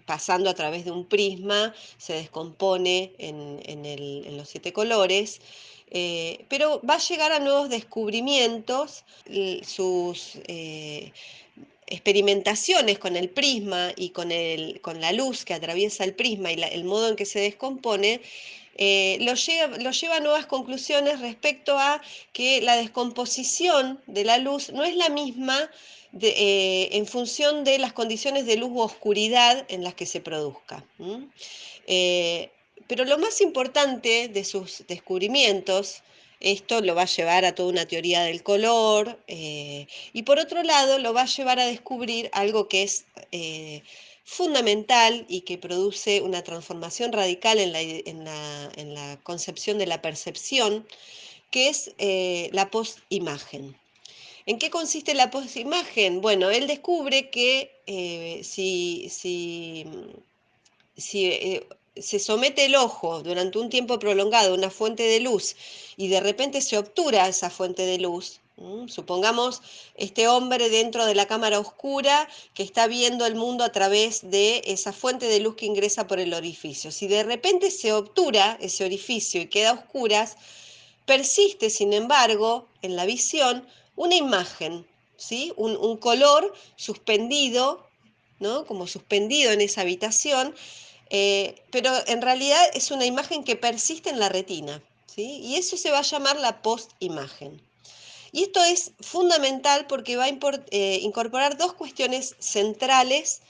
pasando a través de un prisma, se descompone en los 7 colores, pero va a llegar a nuevos descubrimientos, sus experimentaciones con el prisma y con la luz que atraviesa el prisma y el modo en que se descompone, lo lleva a nuevas conclusiones respecto a que la descomposición de la luz no es la misma en función de las condiciones de luz u oscuridad en las que se produzca. Eh, pero lo más importante de sus descubrimientos, esto lo va a llevar a toda una teoría del color, y por otro lado lo va a llevar a descubrir algo que es fundamental y que produce una transformación radical en la concepción de la percepción, que es la postimagen. ¿En qué consiste la postimagen? Bueno, él descubre que si se somete el ojo durante un tiempo prolongado a una fuente de luz y de repente se obtura esa fuente de luz, supongamos este hombre dentro de la cámara oscura que está viendo el mundo a través de esa fuente de luz que ingresa por el orificio. Si de repente se obtura ese orificio y queda a oscuras, persiste, sin embargo, en la visión una imagen, ¿sí? Un color suspendido, ¿no? Como suspendido en esa habitación, pero en realidad es una imagen que persiste en la retina, ¿sí? Y eso se va a llamar la postimagen. Y esto es fundamental porque va a incorporar dos cuestiones centrales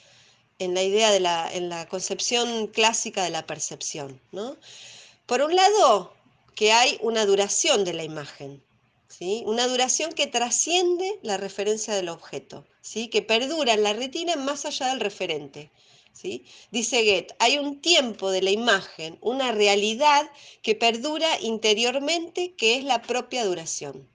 en la idea en la concepción clásica de la percepción, ¿no? Por un lado, que hay una duración de la imagen. ¿sí? Una duración que trasciende la referencia del objeto, ¿sí? Que perdura en la retina más allá del referente. ¿Sí? Dice Goethe, hay un tiempo de la imagen, una realidad que perdura interiormente, que es la propia duración.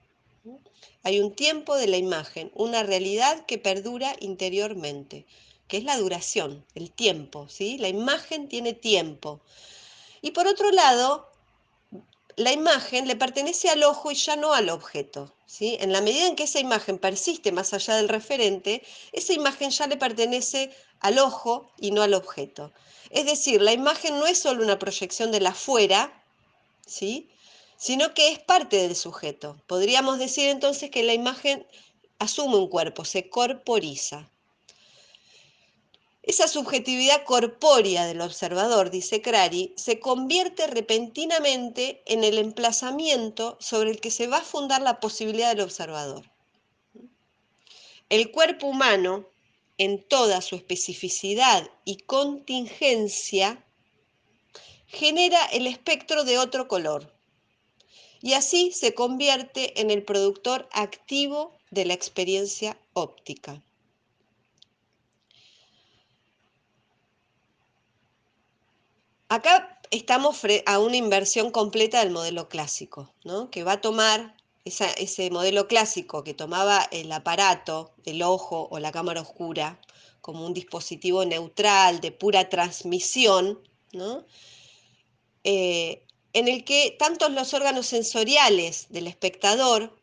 Hay un tiempo de la imagen, una realidad que perdura interiormente, que es la duración, el tiempo, ¿sí? La imagen tiene tiempo. Y por otro lado, la imagen le pertenece al ojo y ya no al objeto, ¿sí? En la medida en que esa imagen persiste más allá del referente, esa imagen ya le pertenece al ojo y no al objeto. Es decir, la imagen no es solo una proyección del afuera, ¿sí? Sino que es parte del sujeto. Podríamos decir entonces que la imagen asume un cuerpo, se corporiza. Esa subjetividad corpórea del observador, dice Crary, se convierte repentinamente en el emplazamiento sobre el que se va a fundar la posibilidad del observador. El cuerpo humano, en toda su especificidad y contingencia, genera el espectro de otro color, y así se convierte en el productor activo de la experiencia óptica. Acá estamos a una inversión completa del modelo clásico, ¿no? Que va a tomar ese modelo clásico que tomaba el aparato, el ojo o la cámara oscura, como un dispositivo neutral de pura transmisión, ¿no? En el que tanto los órganos sensoriales del espectador,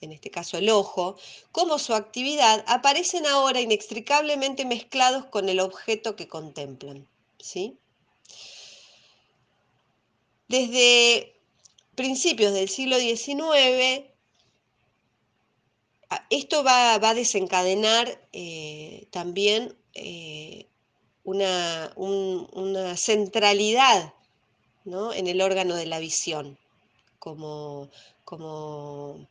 en este caso el ojo, como su actividad, aparecen ahora inextricablemente mezclados con el objeto que contemplan, ¿sí? Desde principios del siglo XIX, esto va a desencadenar también una centralidad, ¿no? En el órgano de la visión, como, como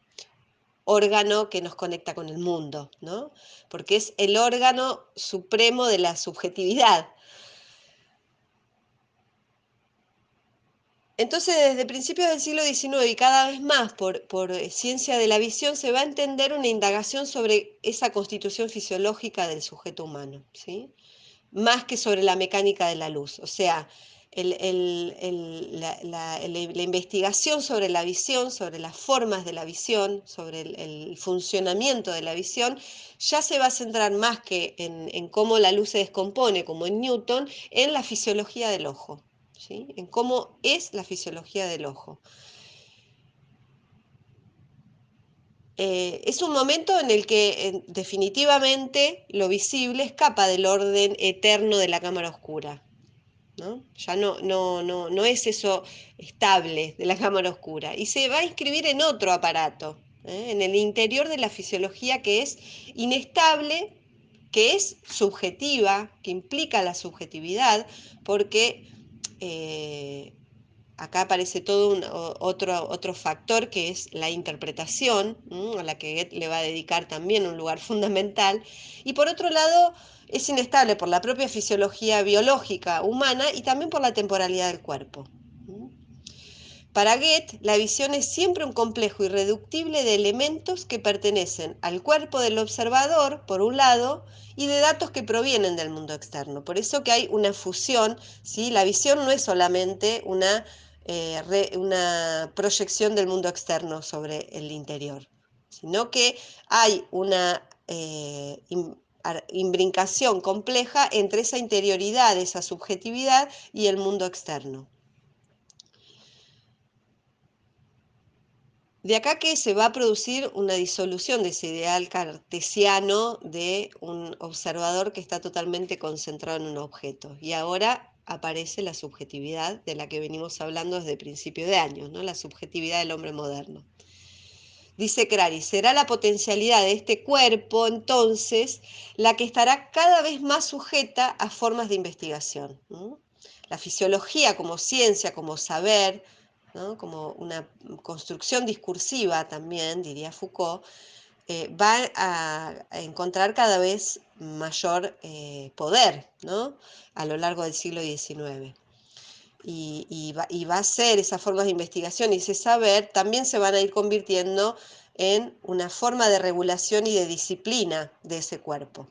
órgano que nos conecta con el mundo, ¿no? Porque es el órgano supremo de la subjetividad. Entonces, desde principios del siglo XIX y cada vez más por ciencia de la visión, se va a entender una indagación sobre esa constitución fisiológica del sujeto humano, ¿sí? Más que sobre la mecánica de la luz. O sea, la investigación sobre la visión, sobre las formas de la visión, sobre el funcionamiento de la visión, ya se va a centrar más que en cómo la luz se descompone, como en Newton, en la fisiología del ojo, ¿sí? En cómo es la fisiología del ojo. Es un momento en el que definitivamente lo visible escapa del orden eterno de la cámara oscura, ¿no? Ya no es eso estable de la cámara oscura, y se va a inscribir en otro aparato, en el interior de la fisiología que es inestable, que es subjetiva, que implica la subjetividad, porque acá aparece todo otro factor que es la interpretación, a la que Goethe le va a dedicar también un lugar fundamental, y por otro lado es inestable por la propia fisiología biológica humana y también por la temporalidad del cuerpo. Para Goethe, la visión es siempre un complejo irreductible de elementos que pertenecen al cuerpo del observador, por un lado, y de datos que provienen del mundo externo. Por eso que hay una fusión, ¿sí? La visión no es solamente una proyección del mundo externo sobre el interior, sino que hay una imbrincación compleja entre esa interioridad, esa subjetividad y el mundo externo. De acá que se va a producir una disolución de ese ideal cartesiano de un observador que está totalmente concentrado en un objeto. Y ahora aparece la subjetividad de la que venimos hablando desde principios de años, ¿no? La subjetividad del hombre moderno. Dice Crary, será la potencialidad de este cuerpo, entonces, la que estará cada vez más sujeta a formas de investigación, ¿no? La fisiología como ciencia, como saber, ¿no? Como una construcción discursiva también, diría Foucault, va a encontrar cada vez mayor poder, ¿no? A lo largo del siglo XIX. y va a ser esas formas de investigación y ese saber, también se van a ir convirtiendo en una forma de regulación y de disciplina de ese cuerpo.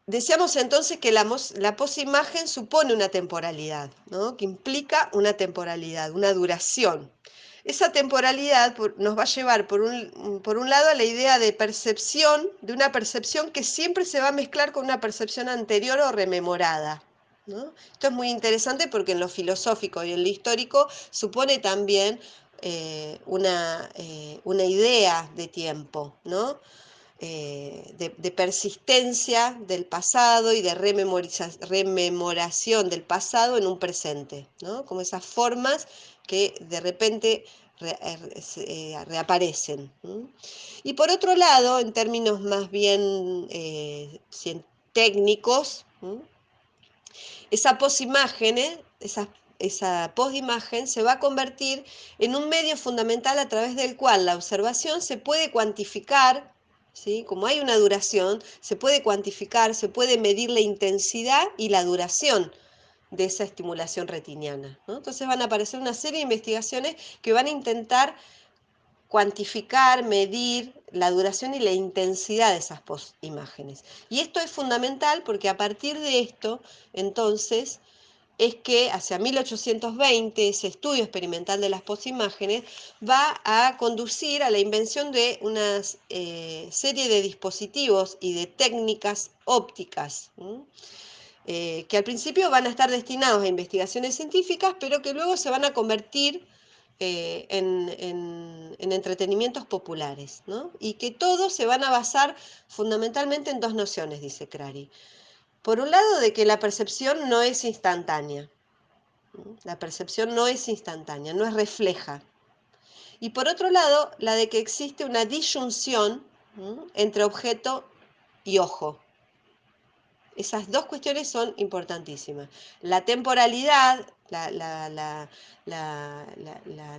Decíamos entonces que la posimagen supone una temporalidad, ¿no? Que implica una temporalidad, una duración. Esa temporalidad nos va a llevar, por un lado, a la idea de percepción, de una percepción que siempre se va a mezclar con una percepción anterior o rememorada, ¿no? Esto es muy interesante porque en lo filosófico y en lo histórico supone también una idea de tiempo, ¿no? De persistencia del pasado y de rememoración del pasado en un presente, ¿no? Como esas formas que de repente reaparecen. Y por otro lado, en términos más bien técnicos, esa posimagen, esa posimagen se va a convertir en un medio fundamental a través del cual la observación se puede cuantificar, ¿sí? Como hay una duración, se puede cuantificar, se puede medir la intensidad y la duración de esa estimulación retiniana, ¿no? Entonces van a aparecer una serie de investigaciones que van a intentar cuantificar, medir la duración y la intensidad de esas imágenes. Y esto es fundamental porque a partir de esto, entonces, es que hacia 1820 ese estudio experimental de las posimágenes va a conducir a la invención de una serie de dispositivos y de técnicas ópticas, que al principio van a estar destinados a investigaciones científicas, pero que luego se van a convertir en entretenimientos populares, ¿no? Y que todos se van a basar fundamentalmente en dos nociones, dice Crary. Por un lado, de que la percepción no es instantánea. La percepción no es instantánea, no es refleja. Y por otro lado, la de que existe una disyunción entre objeto y ojo. Esas dos cuestiones son importantísimas. La temporalidad, la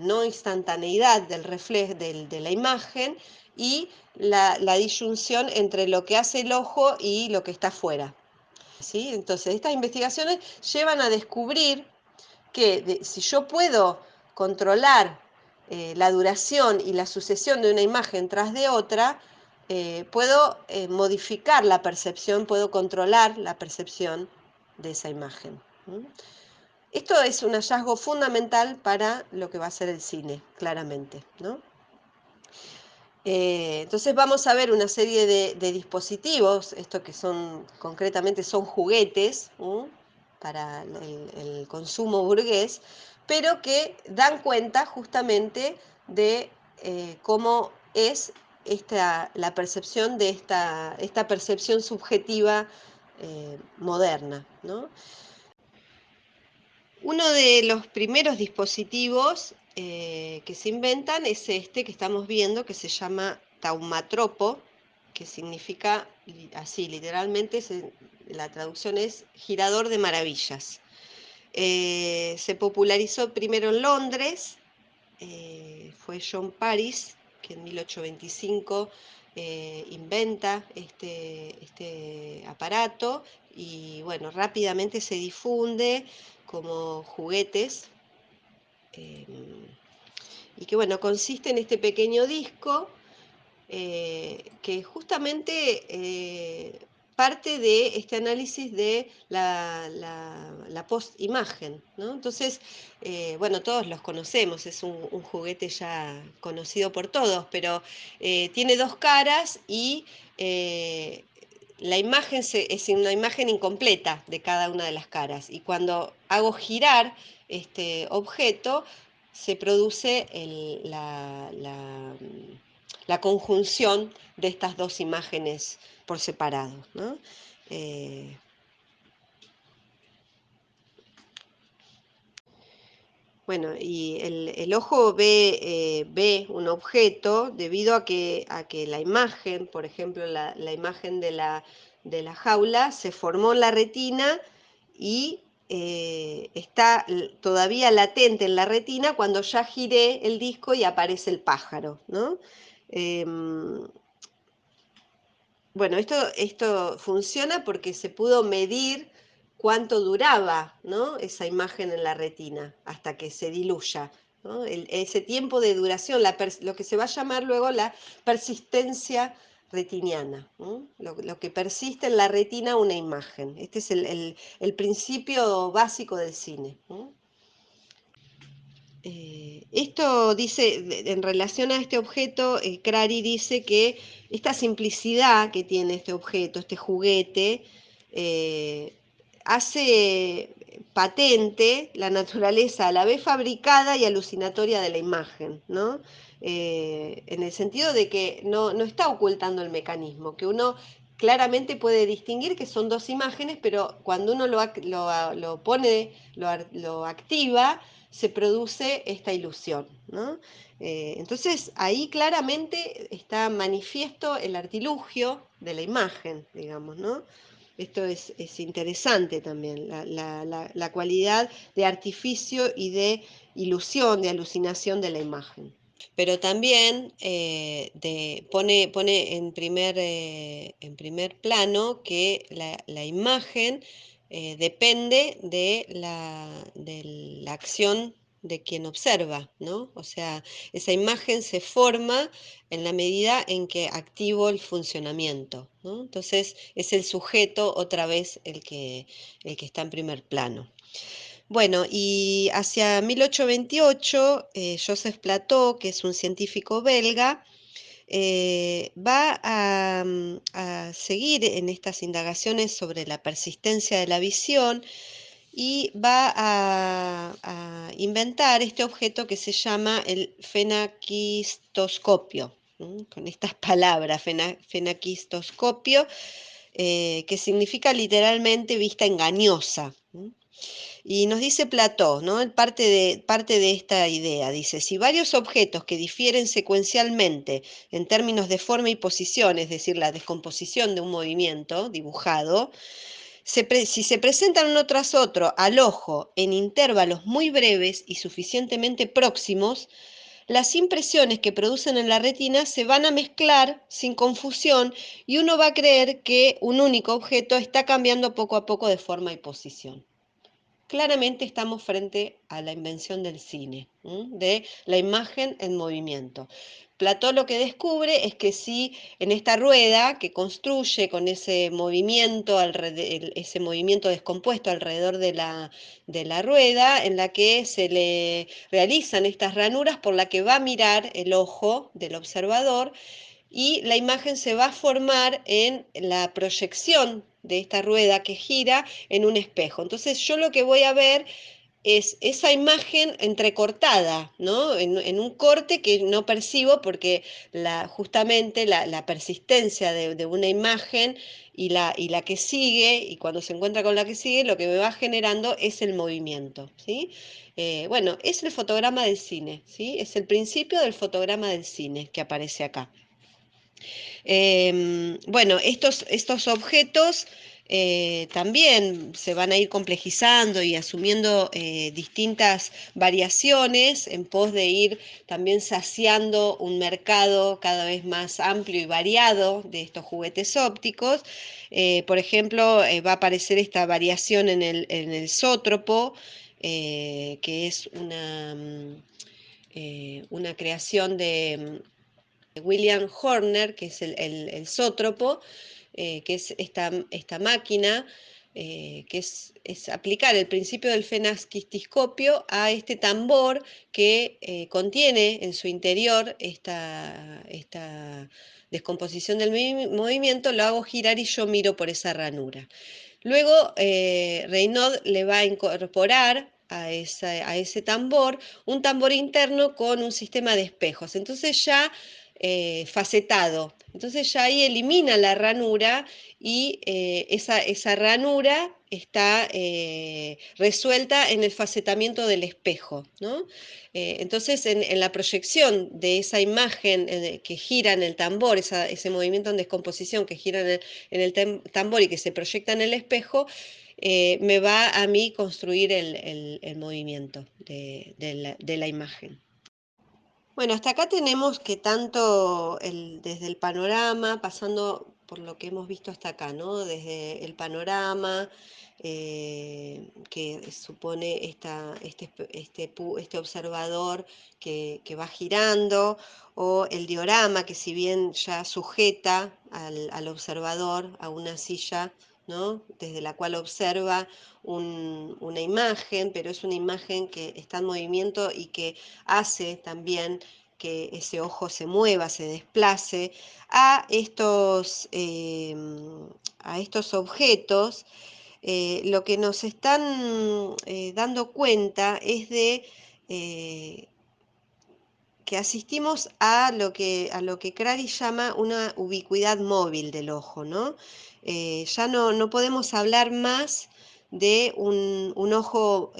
no instantaneidad del reflejo de la imagen y la disyunción entre lo que hace el ojo y lo que está afuera. ¿Sí? Entonces, estas investigaciones llevan a descubrir que si yo puedo controlar la duración y la sucesión de una imagen tras de otra, puedo modificar la percepción, puedo controlar la percepción de esa imagen. Esto es un hallazgo fundamental para lo que va a ser el cine, claramente, ¿no? Entonces vamos a ver una serie de dispositivos, esto que son concretamente son juguetes para el consumo burgués, pero que dan cuenta justamente de cómo es la percepción de esta percepción subjetiva moderna, ¿no? Uno de los primeros dispositivos que se inventan es este que estamos viendo, que se llama taumatropo, que significa así, literalmente, la traducción es girador de maravillas. Se popularizó primero en Londres, fue John Paris, que en 1825 inventa este aparato y bueno, rápidamente se difunde como juguetes y que bueno, consiste en este pequeño disco que justamente parte de este análisis de la post-imagen, ¿no? Entonces, bueno, todos los conocemos, es un juguete ya conocido por todos, pero tiene dos caras y la imagen es una imagen incompleta de cada una de las caras. Y cuando hago girar este objeto, se produce la conjunción de estas dos imágenes por separado, ¿no? Bueno, y el ojo ve un objeto debido a que la imagen, por ejemplo, la imagen de la jaula, se formó en la retina y está todavía latente en la retina cuando ya giré el disco y aparece el pájaro, ¿no? Bueno, esto funciona porque se pudo medir cuánto duraba, ¿no?, esa imagen en la retina hasta que se diluya, ¿no? Ese tiempo de duración, lo que se va a llamar luego la persistencia retiniana, ¿no? Lo que persiste en la retina una imagen. Este es el principio básico del cine, ¿no? Esto dice, en relación a este objeto, Crary dice que esta simplicidad que tiene este objeto, este juguete, eh, hace patente la naturaleza a la vez fabricada y alucinatoria de la imagen, ¿no? En el sentido de que no está ocultando el mecanismo, que uno claramente puede distinguir que son dos imágenes, pero cuando uno lo pone, lo activa, se produce esta ilusión, ¿no? Entonces ahí claramente está manifiesto el artilugio de la imagen, digamos, ¿no? Esto es interesante también, la cualidad de artificio y de ilusión, de alucinación de la imagen. Pero también pone en primer plano que la imagen depende de la acción de quien observa, ¿no? O sea, esa imagen se forma en la medida en que activo el funcionamiento, ¿no? Entonces es el sujeto otra vez el que está en primer plano. Bueno, y hacia 1828, Joseph Plateau, que es un científico belga, va a seguir en estas indagaciones sobre la persistencia de la visión y va a inventar este objeto que se llama el fenaquistoscopio, con estas palabras, fenaquistoscopio, que significa literalmente vista engañosa. Y nos dice Platón, ¿no? Parte de esta idea, dice, si varios objetos que difieren secuencialmente en términos de forma y posición, es decir, la descomposición de un movimiento dibujado, si se presentan uno tras otro al ojo en intervalos muy breves y suficientemente próximos, las impresiones que producen en la retina se van a mezclar sin confusión y uno va a creer que un único objeto está cambiando poco a poco de forma y posición. Claramente estamos frente a la invención del cine, de la imagen en movimiento. Platón lo que descubre es que si en esta rueda que construye con ese movimiento descompuesto alrededor de la rueda, en la que se le realizan estas ranuras por la que va a mirar el ojo del observador, y la imagen se va a formar en la proyección de esta rueda que gira en un espejo. Entonces yo lo que voy a ver es esa imagen entrecortada, ¿no? En un corte que no percibo porque justamente la persistencia de una imagen y la que sigue, y cuando se encuentra con la que sigue, lo que me va generando es el movimiento, ¿sí? Bueno, es el fotograma del cine, ¿sí? Es el principio del fotograma del cine que aparece acá. Bueno, estos objetos también se van a ir complejizando y asumiendo distintas variaciones en pos de ir también saciando un mercado cada vez más amplio y variado de estos juguetes ópticos. Por ejemplo, va a aparecer esta variación en el zótropo, que es una creación de William Horner, que es el zótropo, que es esta máquina, que es aplicar el principio del fenasquistiscopio a este tambor que contiene en su interior esta descomposición del movimiento, lo hago girar y yo miro por esa ranura. Luego, Reynaud le va a incorporar a ese tambor un tambor interno con un sistema de espejos. Entonces ya facetado. Entonces ya ahí elimina la ranura y esa ranura está resuelta en el facetamiento del espejo, ¿no? Entonces en la proyección de esa imagen que gira en el tambor, ese movimiento en descomposición que gira en el tambor y que se proyecta en el espejo, me va a mí construir el movimiento de la imagen. Bueno, hasta acá tenemos que tanto desde el panorama, pasando por lo que hemos visto hasta acá, ¿no? Desde el panorama, que supone este observador que va girando, o el diorama, que si bien ya sujeta al observador a una silla, ¿no? Desde la cual observa una imagen, pero es una imagen que está en movimiento y que hace también que ese ojo se mueva, se desplace a estos objetos. Lo que nos están dando cuenta es de eh, que asistimos a lo que Crary llama una ubicuidad móvil del ojo, ¿no? Ya no podemos hablar más de un ojo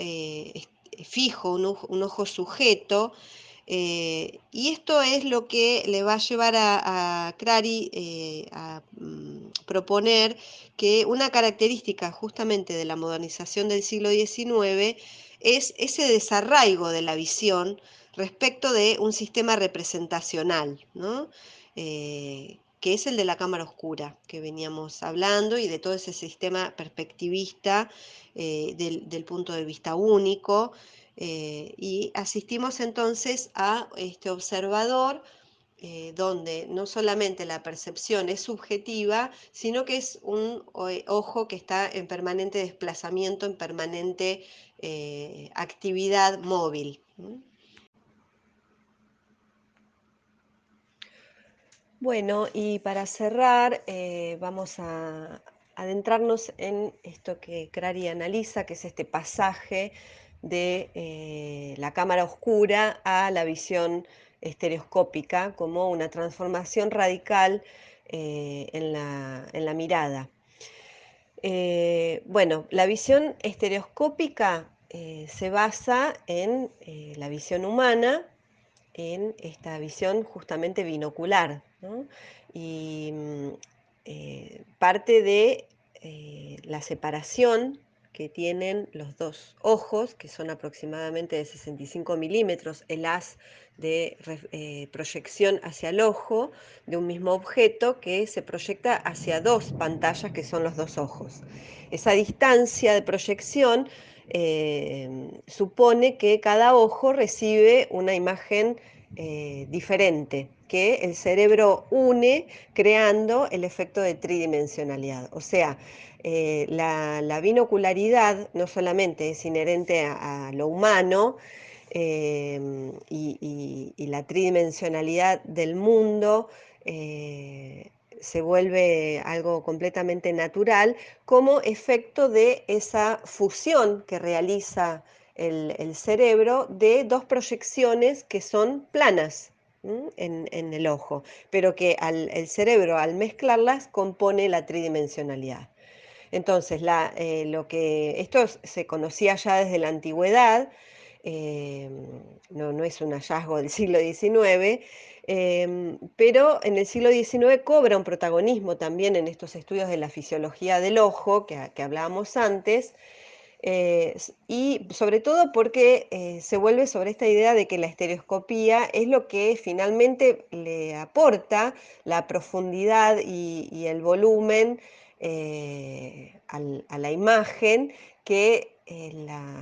fijo, un ojo sujeto, y esto es lo que le va a llevar a Crary a proponer que una característica justamente de la modernización del siglo XIX es ese desarraigo de la visión respecto de un sistema representacional, ¿no? Que es el de la cámara oscura, que veníamos hablando, y de todo ese sistema perspectivista del punto de vista único. Y asistimos entonces a este observador donde no solamente la percepción es subjetiva, sino que es un ojo que está en permanente desplazamiento, en permanente actividad móvil. Bueno, y para cerrar, vamos a adentrarnos en esto que Crary analiza, que es este pasaje de la cámara oscura a la visión estereoscópica como una transformación radical en la mirada. Bueno, la visión estereoscópica se basa en la visión humana, en esta visión justamente binocular, ¿no? Y parte de la separación que tienen los dos ojos, que son aproximadamente de 65 milímetros, el haz de proyección hacia el ojo de un mismo objeto que se proyecta hacia dos pantallas que son los dos ojos. Esa distancia de proyección supone que cada ojo recibe una imagen diferente, que el cerebro une creando el efecto de tridimensionalidad. O sea, la binocularidad no solamente es inherente a lo humano, y la tridimensionalidad del mundo se vuelve algo completamente natural como efecto de esa fusión que realiza el cerebro de dos proyecciones que son planas en el ojo, pero que el cerebro al mezclarlas compone la tridimensionalidad. Entonces, esto se conocía ya desde la antigüedad, eh, no es un hallazgo del siglo XIX, pero en el siglo XIX cobra un protagonismo también en estos estudios de la fisiología del ojo que hablábamos antes, y sobre todo porque se vuelve sobre esta idea de que la estereoscopía es lo que finalmente le aporta la profundidad y el volumen a la imagen que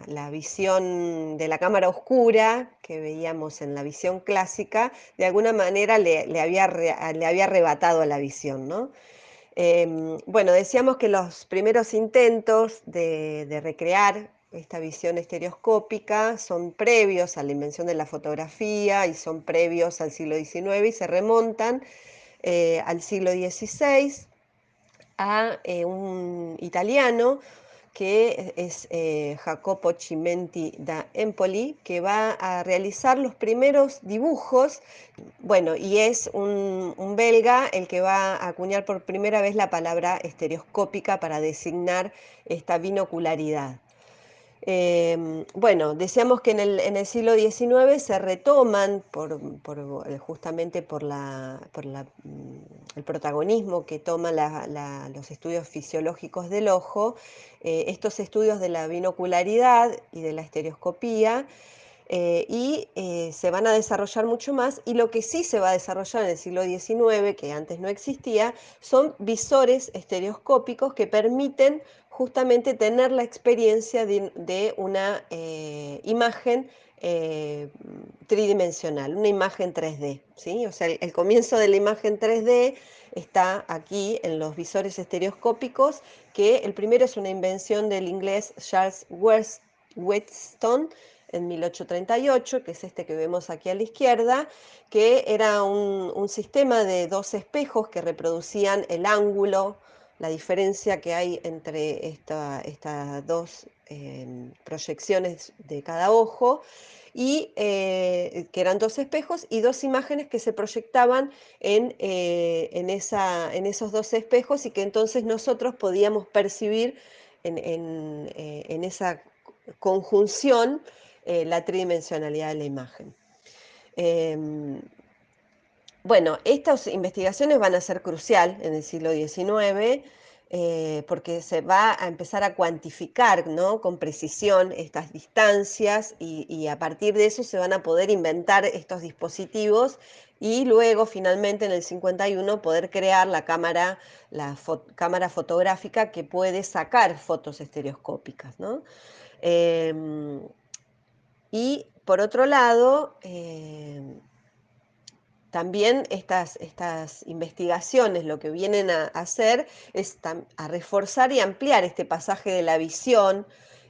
la visión de la cámara oscura que veíamos en la visión clásica, de alguna manera le había arrebatado a la visión, ¿no? Bueno, decíamos que los primeros intentos de recrear esta visión estereoscópica son previos a la invención de la fotografía y son previos al siglo XIX y se remontan al siglo XVI a un italiano que es Jacopo Cimenti da Empoli, que va a realizar los primeros dibujos. Bueno, y es un belga el que va a acuñar por primera vez la palabra estereoscópica para designar esta binocularidad. Bueno, decíamos que en el siglo XIX se retoman justamente el protagonismo que toman los estudios fisiológicos del ojo, estos estudios de la binocularidad y de la estereoscopía, Se van a desarrollar mucho más, y lo que sí se va a desarrollar en el siglo XIX, que antes no existía, son visores estereoscópicos que permiten justamente tener la experiencia de una imagen tridimensional, una imagen 3D, ¿sí? O sea, el comienzo de la imagen 3D está aquí en los visores estereoscópicos, que el primero es una invención del inglés Charles Wheatstone en 1838, que es este que vemos aquí a la izquierda, que era un sistema de dos espejos que reproducían el ángulo, la diferencia que hay entre estas dos proyecciones de cada ojo, y que eran dos espejos y dos imágenes que se proyectaban en esos dos espejos, y que entonces nosotros podíamos percibir en esa conjunción la tridimensionalidad de la imagen. Em, bueno, estas investigaciones van a ser crucial en el siglo XIX, porque se va a empezar a cuantificar, ¿no?, con precisión estas distancias, y a partir de eso se van a poder inventar estos dispositivos, y luego finalmente en el 51 poder crear cámara fotográfica que puede sacar fotos estereoscópicas, ¿no? Em, y por otro lado, también estas investigaciones lo que vienen a hacer es a reforzar y ampliar este pasaje de la visión,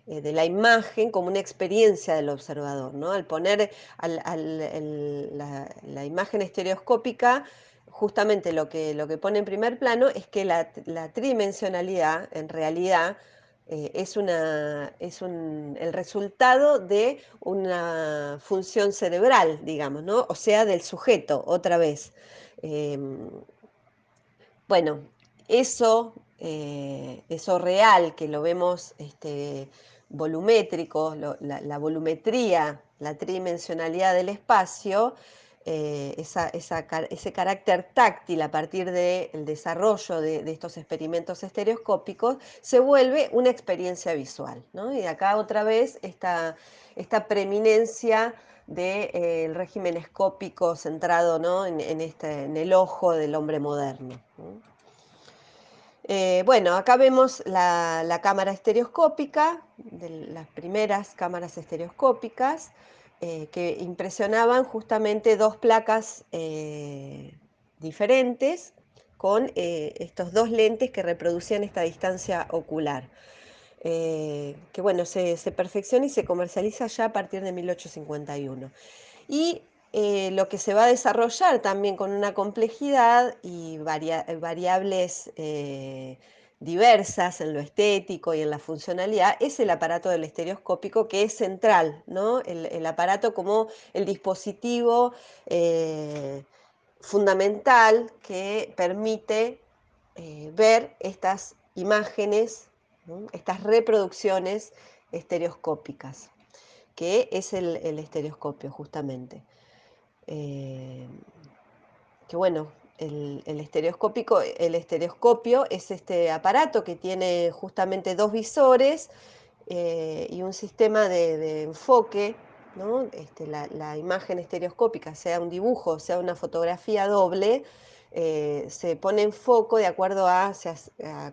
de la imagen, como una experiencia del observador, ¿no? Al poner la imagen estereoscópica, justamente lo que pone en primer plano es que la tridimensionalidad, en realidad, el resultado de una función cerebral, digamos, ¿no? O sea, del sujeto, otra vez. Em, bueno, eso real, que lo vemos volumétrico, la volumetría, la tridimensionalidad del espacio, ese carácter táctil a partir del desarrollo de estos experimentos estereoscópicos, se vuelve una experiencia visual, ¿no? Y acá otra vez esta preeminencia del régimen escópico centrado, ¿no?, en el ojo del hombre moderno, ¿no? Bueno, acá vemos la cámara estereoscópica, de las primeras cámaras estereoscópicas, que impresionaban justamente dos placas diferentes, con estos dos lentes que reproducían esta distancia ocular, que bueno, se perfecciona y se comercializa ya a partir de 1851. Y lo que se va a desarrollar también con una complejidad y variables diversas en lo estético y en la funcionalidad es el aparato del estereoscópico, que es central, ¿no? El aparato como el dispositivo fundamental que permite ver estas imágenes, ¿no?, estas reproducciones estereoscópicas, que es el estereoscopio justamente. Eh, que bueno, el estereoscopio es este aparato que tiene justamente dos visores y un sistema de enfoque, ¿no? La imagen estereoscópica, sea un dibujo, sea una fotografía doble, se pone en foco de acuerdo a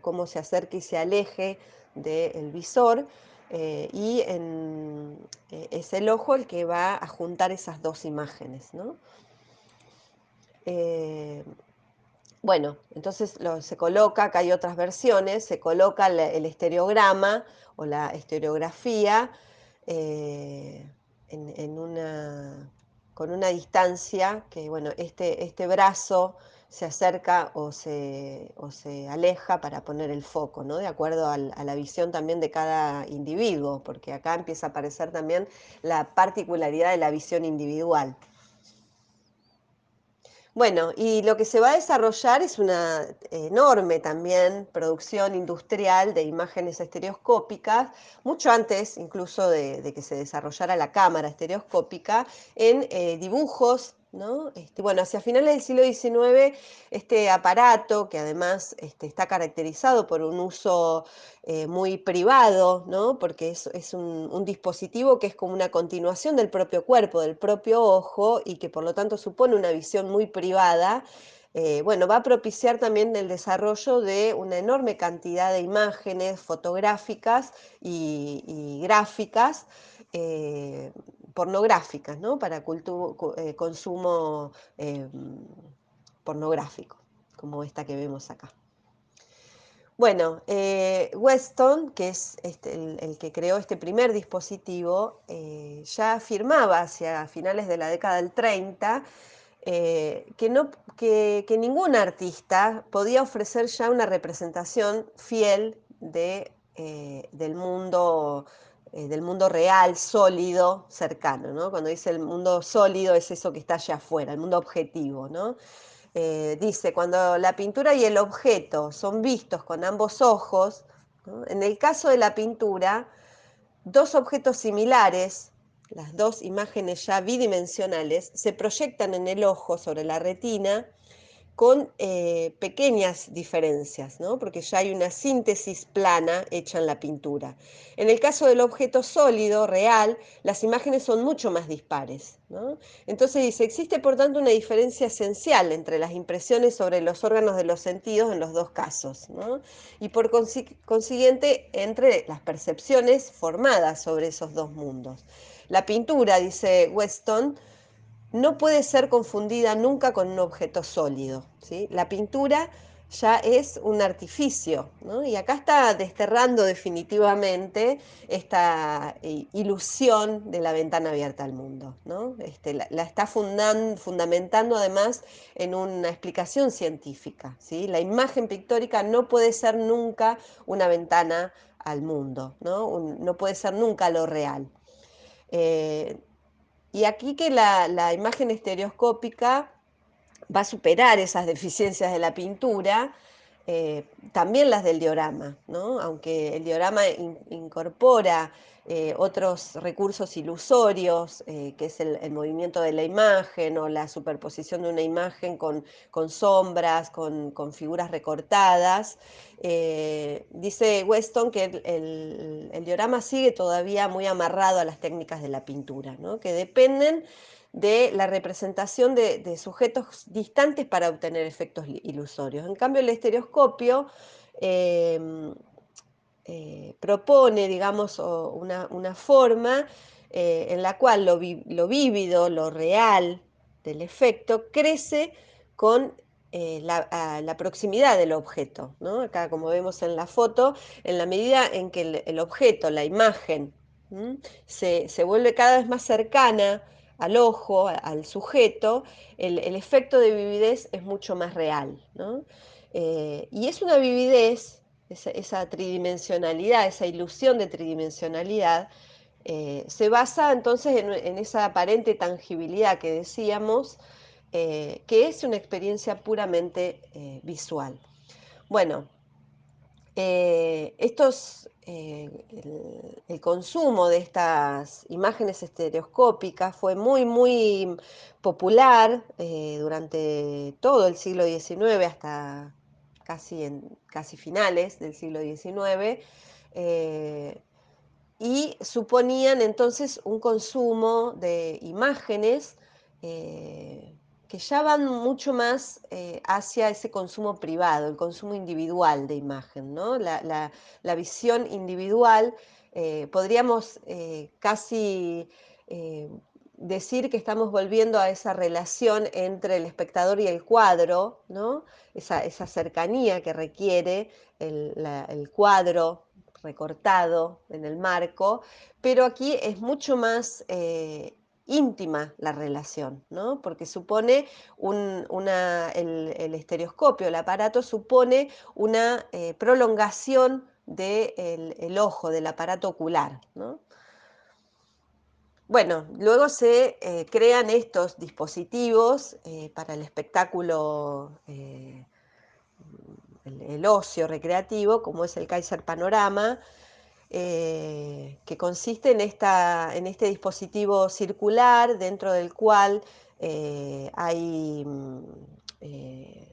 cómo se acerque y se aleje del visor, es el ojo el que va a juntar esas dos imágenes, ¿no? Eh, bueno, entonces se coloca, acá hay otras versiones, se coloca el estereograma o la estereografía eh, con una distancia que, bueno, este brazo se acerca o se aleja para poner el foco, ¿no? De acuerdo a la visión también de cada individuo, porque acá empieza a aparecer también la particularidad de la visión individual. Bueno, y lo que se va a desarrollar es una enorme también producción industrial de imágenes estereoscópicas, mucho antes incluso de que se desarrollara la cámara estereoscópica, en dibujos ¿no? Bueno, hacia finales del siglo XIX, este aparato, que además está caracterizado por un uso muy privado, ¿no? Porque es un dispositivo que es como una continuación del propio cuerpo, del propio ojo, y que por lo tanto supone una visión muy privada. Bueno, va a propiciar también el desarrollo de una enorme cantidad de imágenes fotográficas y gráficas, eh, pornográficas, ¿no? Para consumo pornográfico, como esta que vemos acá. Bueno, Weston, que es el que creó este primer dispositivo, ya afirmaba hacia finales de la década del 30 que, no, que ningún artista podía ofrecer ya una representación fiel del mundo real, sólido, cercano, ¿no? Cuando dice el mundo sólido es eso que está allá afuera, el mundo objetivo, ¿no? Dice, cuando la pintura y el objeto son vistos con ambos ojos, ¿no? En el caso de la pintura, dos objetos similares, las dos imágenes ya bidimensionales, se proyectan en el ojo sobre la retina con pequeñas diferencias, ¿no? Porque ya hay una síntesis plana hecha en la pintura. En el caso del objeto sólido, real, las imágenes son mucho más dispares, ¿no? Entonces dice, existe por tanto una diferencia esencial entre las impresiones sobre los órganos de los sentidos en los dos casos, ¿no? Y por consiguiente entre las percepciones formadas sobre esos dos mundos. La pintura, dice Weston, no puede ser confundida nunca con un objeto sólido, ¿sí? La pintura ya es un artificio, ¿no? Y acá está desterrando definitivamente esta ilusión de la ventana abierta al mundo, ¿no? La está fundamentando además en una explicación científica, ¿sí? La imagen pictórica no puede ser nunca una ventana al mundo, ¿no? No puede ser nunca lo real. Eh, y aquí que la imagen estereoscópica va a superar esas deficiencias de la pintura, también las del diorama, ¿no? Aunque el diorama incorpora otros recursos ilusorios, que es el movimiento de la imagen o la superposición de una imagen con sombras, con figuras recortadas. Dice Weston que el diorama sigue todavía muy amarrado a las técnicas de la pintura, ¿no? Que dependen de la representación de sujetos distantes para obtener efectos ilusorios. En cambio, el estereoscopio propone, digamos, una forma en la cual lo vívido, lo real del efecto, crece con la proximidad del objeto, ¿no? Acá, como vemos en la foto, en la medida en que el objeto, la imagen, se vuelve cada vez más cercana al ojo, al sujeto, el efecto de vividez es mucho más real, ¿no? Y es una vividez, esa tridimensionalidad, esa ilusión de tridimensionalidad, se basa entonces en esa aparente tangibilidad que decíamos, que es una experiencia puramente visual. Bueno, el consumo de estas imágenes estereoscópicas fue muy popular durante todo el siglo XIX hasta casi finales del siglo XIX, eh, y suponían entonces un consumo de imágenes que ya van mucho más hacia ese consumo privado, el consumo individual de imagen, ¿no? La visión individual, podríamos casi decir que estamos volviendo a esa relación entre el espectador y el cuadro, ¿no? Esa cercanía que requiere el cuadro recortado en el marco, pero aquí es mucho más íntima la relación, ¿no? Porque supone el estereoscopio, el aparato supone una prolongación del ojo, del aparato ocular, ¿no? Bueno, luego se crean estos dispositivos para el espectáculo, el ocio recreativo, como es el Kaiser Panorama, que consiste en este dispositivo circular dentro del cual hay eh,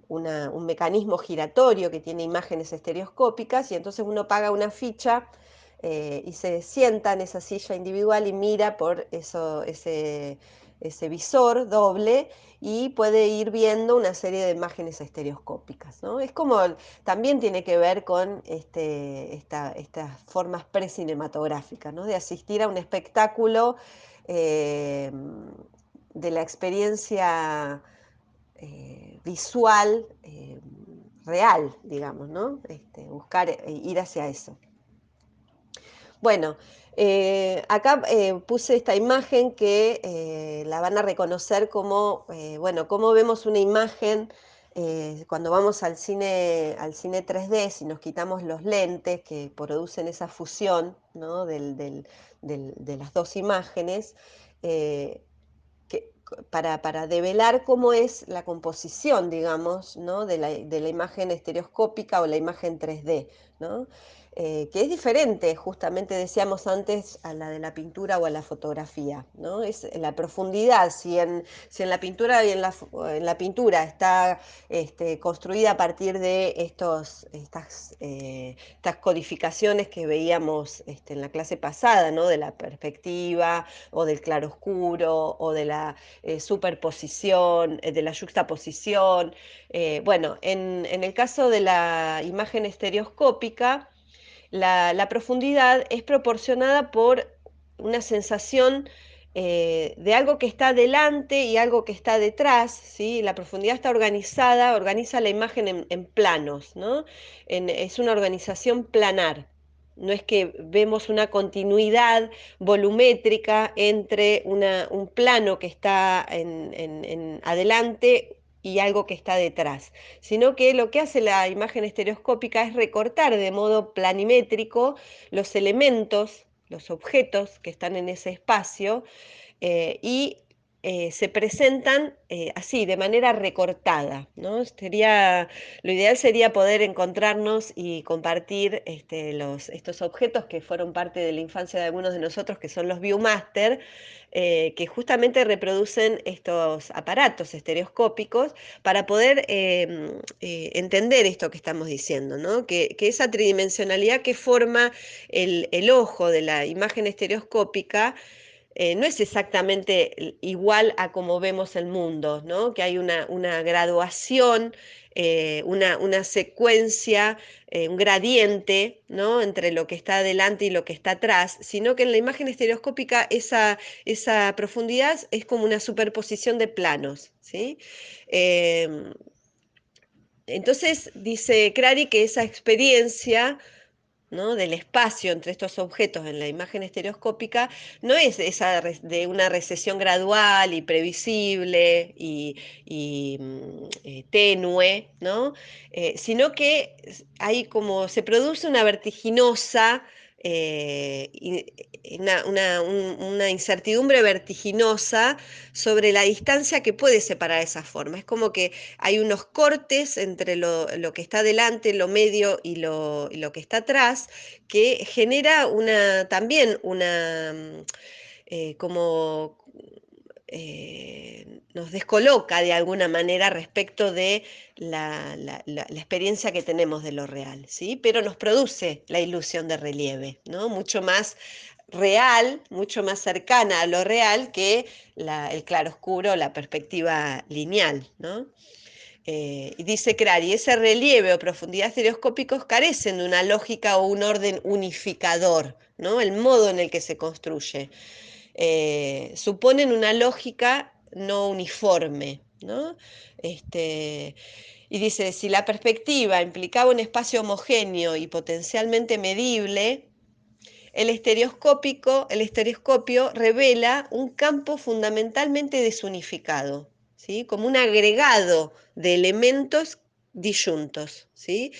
un mecanismo giratorio que tiene imágenes estereoscópicas y entonces uno paga una ficha y se sienta en esa silla individual y mira por ese visor doble y puede ir viendo una serie de imágenes estereoscópicas, ¿no? Es como, también tiene que ver con estas formas precinematográficas, ¿no? De asistir a un espectáculo eh, de la experiencia visual real, digamos, ¿no? Buscar ir hacia eso. Bueno, acá puse esta imagen que la van a reconocer como, bueno, cómo vemos una imagen cuando vamos al cine 3D, si nos quitamos los lentes que producen esa fusión, ¿no? De las dos imágenes. eh, para develar cómo es la composición, digamos, ¿no? de la imagen estereoscópica o la imagen 3D, ¿no? Que es diferente, justamente decíamos antes, a la de la pintura o a la fotografía, ¿no? Es la profundidad, si en la pintura y en la pintura está construida a partir de estas codificaciones que veíamos en la clase pasada, ¿no? De la perspectiva o del claroscuro o de la superposición, de la yuxtaposición. Bueno, en el caso de la imagen estereoscópica, la profundidad es proporcionada por una sensación de algo que está delante y algo que está detrás, ¿sí? La profundidad está organizada, organiza la imagen en planos, ¿no? Es una organización planar. No es que vemos una continuidad volumétrica entre un plano que está adelante y algo que está detrás, sino que lo que hace la imagen estereoscópica es recortar de modo planimétrico los elementos, los objetos que están en ese espacio, y se presentan así, de manera recortada, ¿no? Lo ideal sería poder encontrarnos y compartir estos objetos que fueron parte de la infancia de algunos de nosotros, que son los Viewmaster, que justamente reproducen estos aparatos estereoscópicos para poder entender esto que estamos diciendo, ¿no? Que esa tridimensionalidad que forma el ojo de la imagen estereoscópica no es exactamente igual a como vemos el mundo, ¿no? Que hay una graduación, una secuencia, un gradiente, ¿no? Entre lo que está adelante y lo que está atrás, sino que en la imagen estereoscópica esa profundidad es como una superposición de planos, ¿sí? Eh, entonces dice Crary que esa experiencia, ¿no? Del espacio entre estos objetos en la imagen estereoscópica no es esa de una recesión gradual y previsible y tenue, ¿no? Sino que hay como se produce una vertiginosa una incertidumbre vertiginosa sobre la distancia que puede separar esa forma. Es como que hay unos cortes entre lo que está delante, lo medio y lo que está atrás, que genera también como nos descoloca de alguna manera respecto de la experiencia que tenemos de lo real, ¿sí? Pero nos produce la ilusión de relieve, ¿no? Mucho más real, mucho más cercana a lo real que el claroscuro, la perspectiva lineal, ¿no? Y dice Crary, ese relieve o profundidad estereoscópicos carecen de una lógica o un orden unificador, ¿no? El modo en el que se construye. Suponen una lógica no uniforme, ¿no? Y dice, si la perspectiva implicaba un espacio homogéneo y potencialmente medible, el estereoscopio revela un campo fundamentalmente desunificado, ¿sí? Como un agregado de elementos disyuntos, ¿sí?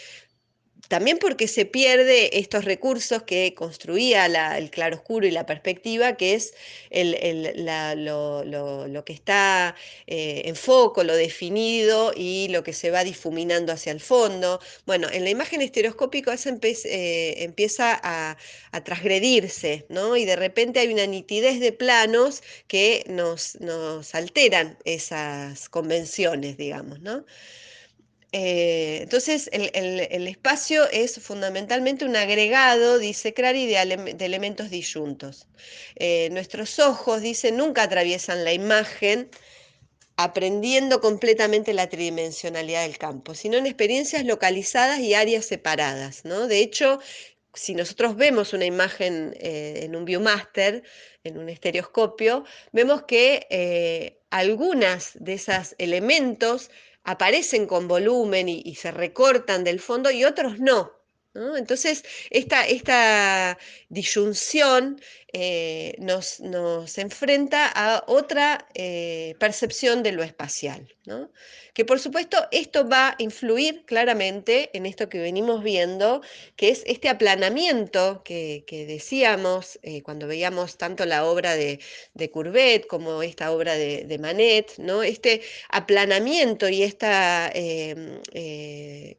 También porque se pierde estos recursos que construía el claroscuro y la perspectiva, que es lo que está en foco, lo definido y lo que se va difuminando hacia el fondo. Bueno, en la imagen estereoscópica eso empieza a transgredirse, ¿no? Y de repente hay una nitidez de planos que nos alteran esas convenciones, digamos, ¿no? Entonces, el espacio es fundamentalmente un agregado, dice Crary, de elementos disyuntos. Nuestros ojos, dice, nunca atraviesan la imagen aprendiendo completamente la tridimensionalidad del campo, sino en experiencias localizadas y áreas separadas, ¿no? De hecho, si nosotros vemos una imagen en un Viewmaster, en un estereoscopio, vemos que algunas de esos elementos aparecen con volumen y se recortan del fondo y otros no, ¿no? Entonces, esta disyunción nos enfrenta a otra percepción de lo espacial, ¿no? Que por supuesto esto va a influir claramente en esto que venimos viendo, que es este aplanamiento que decíamos cuando veíamos tanto la obra de Courbet como esta obra de Manet, ¿no? Este aplanamiento y esta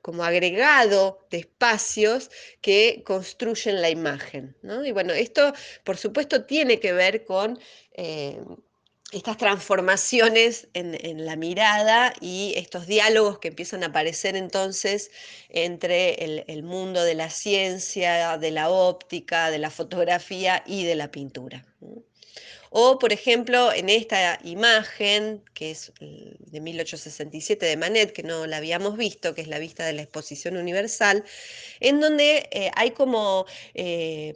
como agregado de espacios que construyen la imagen, ¿no? Y bueno, esto por supuesto tiene que ver con estas transformaciones en la mirada y estos diálogos que empiezan a aparecer entonces entre el mundo de la ciencia, de la óptica, de la fotografía y de la pintura. O, por ejemplo, en esta imagen, que es de 1867 de Manet, que no la habíamos visto, que es la vista de la Exposición Universal, en donde hay eh,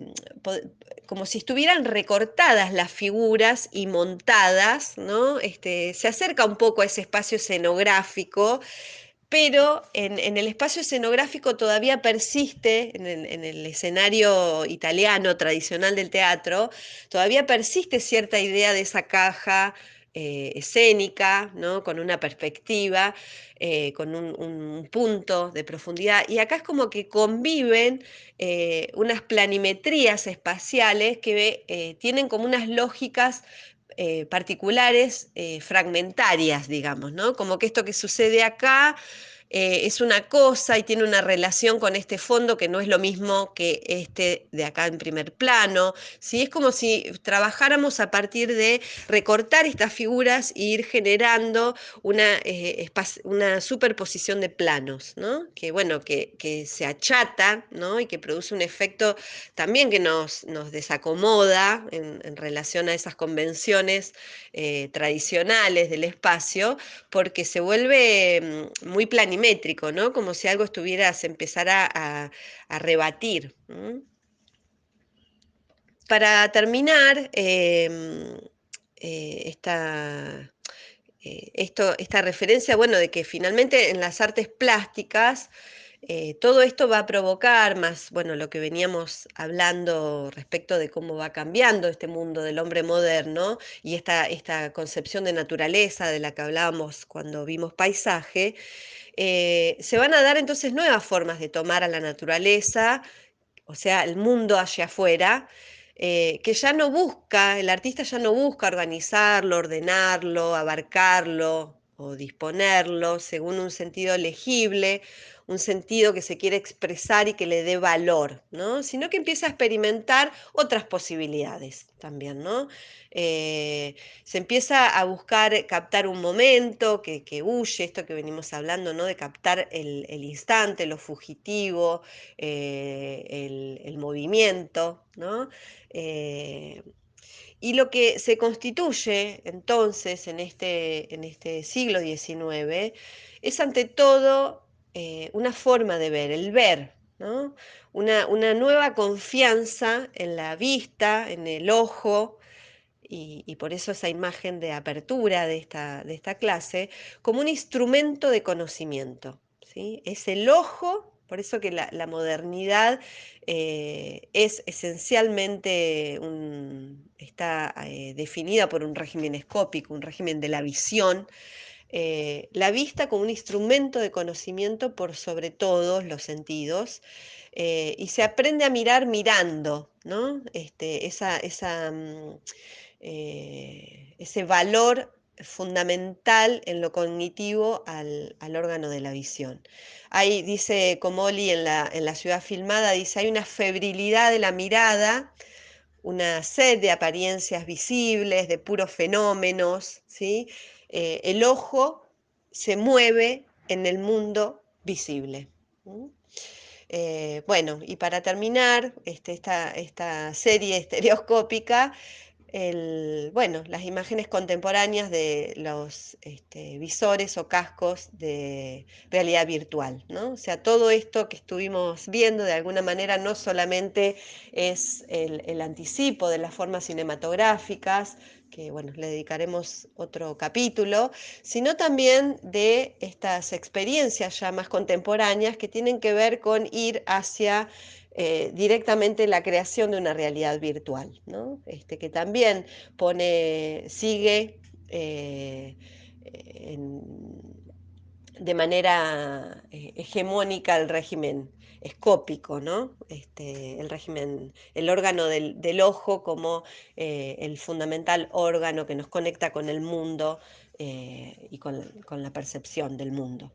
como si estuvieran recortadas las figuras y montadas, ¿no? Se acerca un poco a ese espacio escenográfico, pero en el espacio escenográfico todavía persiste, en el escenario italiano tradicional del teatro, todavía persiste cierta idea de esa caja escénica, ¿no? Con una perspectiva, con un punto de profundidad. Y acá es como que conviven unas planimetrías espaciales que tienen como unas lógicas particulares, fragmentarias, digamos, ¿no? Como que esto que sucede acá es una cosa y tiene una relación con este fondo que no es lo mismo que este de acá en primer plano, ¿sí? Es como si trabajáramos a partir de recortar estas figuras e ir generando una superposición de planos, ¿no? Que bueno, que se achata, ¿no? Y que produce un efecto también que nos desacomoda en relación a esas convenciones tradicionales del espacio, porque se vuelve muy planimétrico, ¿no? Como si algo se empezara a rebatir. Para terminar, esta referencia, bueno, de que finalmente en las artes plásticas todo esto va a provocar, más, bueno, lo que veníamos hablando respecto de cómo va cambiando este mundo del hombre moderno y esta concepción de naturaleza de la que hablábamos cuando vimos paisaje, se van a dar entonces nuevas formas de tomar a la naturaleza, o sea, el mundo hacia afuera, que ya no busca, el artista ya no busca organizarlo, ordenarlo, abarcarlo o disponerlo según un sentido legible, un sentido que se quiere expresar y que le dé valor, ¿no? Sino que empieza a experimentar otras posibilidades también, ¿no? Se empieza a buscar captar un momento que huye, esto que venimos hablando, ¿no? De captar el instante, lo fugitivo, el movimiento, ¿no? Eh, y lo que se constituye entonces en este siglo XIX es ante todo una forma de ver, el ver, ¿no? Una nueva confianza en la vista, en el ojo, y por eso esa imagen de apertura de esta clase, como un instrumento de conocimiento, ¿sí? Es el ojo, por eso que la modernidad es esencialmente está definida por un régimen escópico, un régimen de la visión, la vista como un instrumento de conocimiento por sobre todos los sentidos, y se aprende a mirar mirando, ¿no? Ese valor fundamental en lo cognitivo al órgano de la visión. Ahí dice Comolli en la ciudad filmada, dice, hay una febrilidad de la mirada, una sed de apariencias visibles, de puros fenómenos, ¿sí? El ojo se mueve en el mundo visible. ¿Mm? Bueno, y para terminar esta serie estereoscópica, bueno, las imágenes contemporáneas de los visores o cascos de realidad virtual, ¿no? O sea, todo esto que estuvimos viendo de alguna manera no solamente es el anticipo de las formas cinematográficas, que bueno, le dedicaremos otro capítulo, sino también de estas experiencias ya más contemporáneas que tienen que ver con ir hacia directamente la creación de una realidad virtual, ¿no? Que también sigue en, de manera hegemónica el régimen escópico, ¿no? El régimen, el órgano del ojo como el fundamental órgano que nos conecta con el mundo y con la percepción del mundo.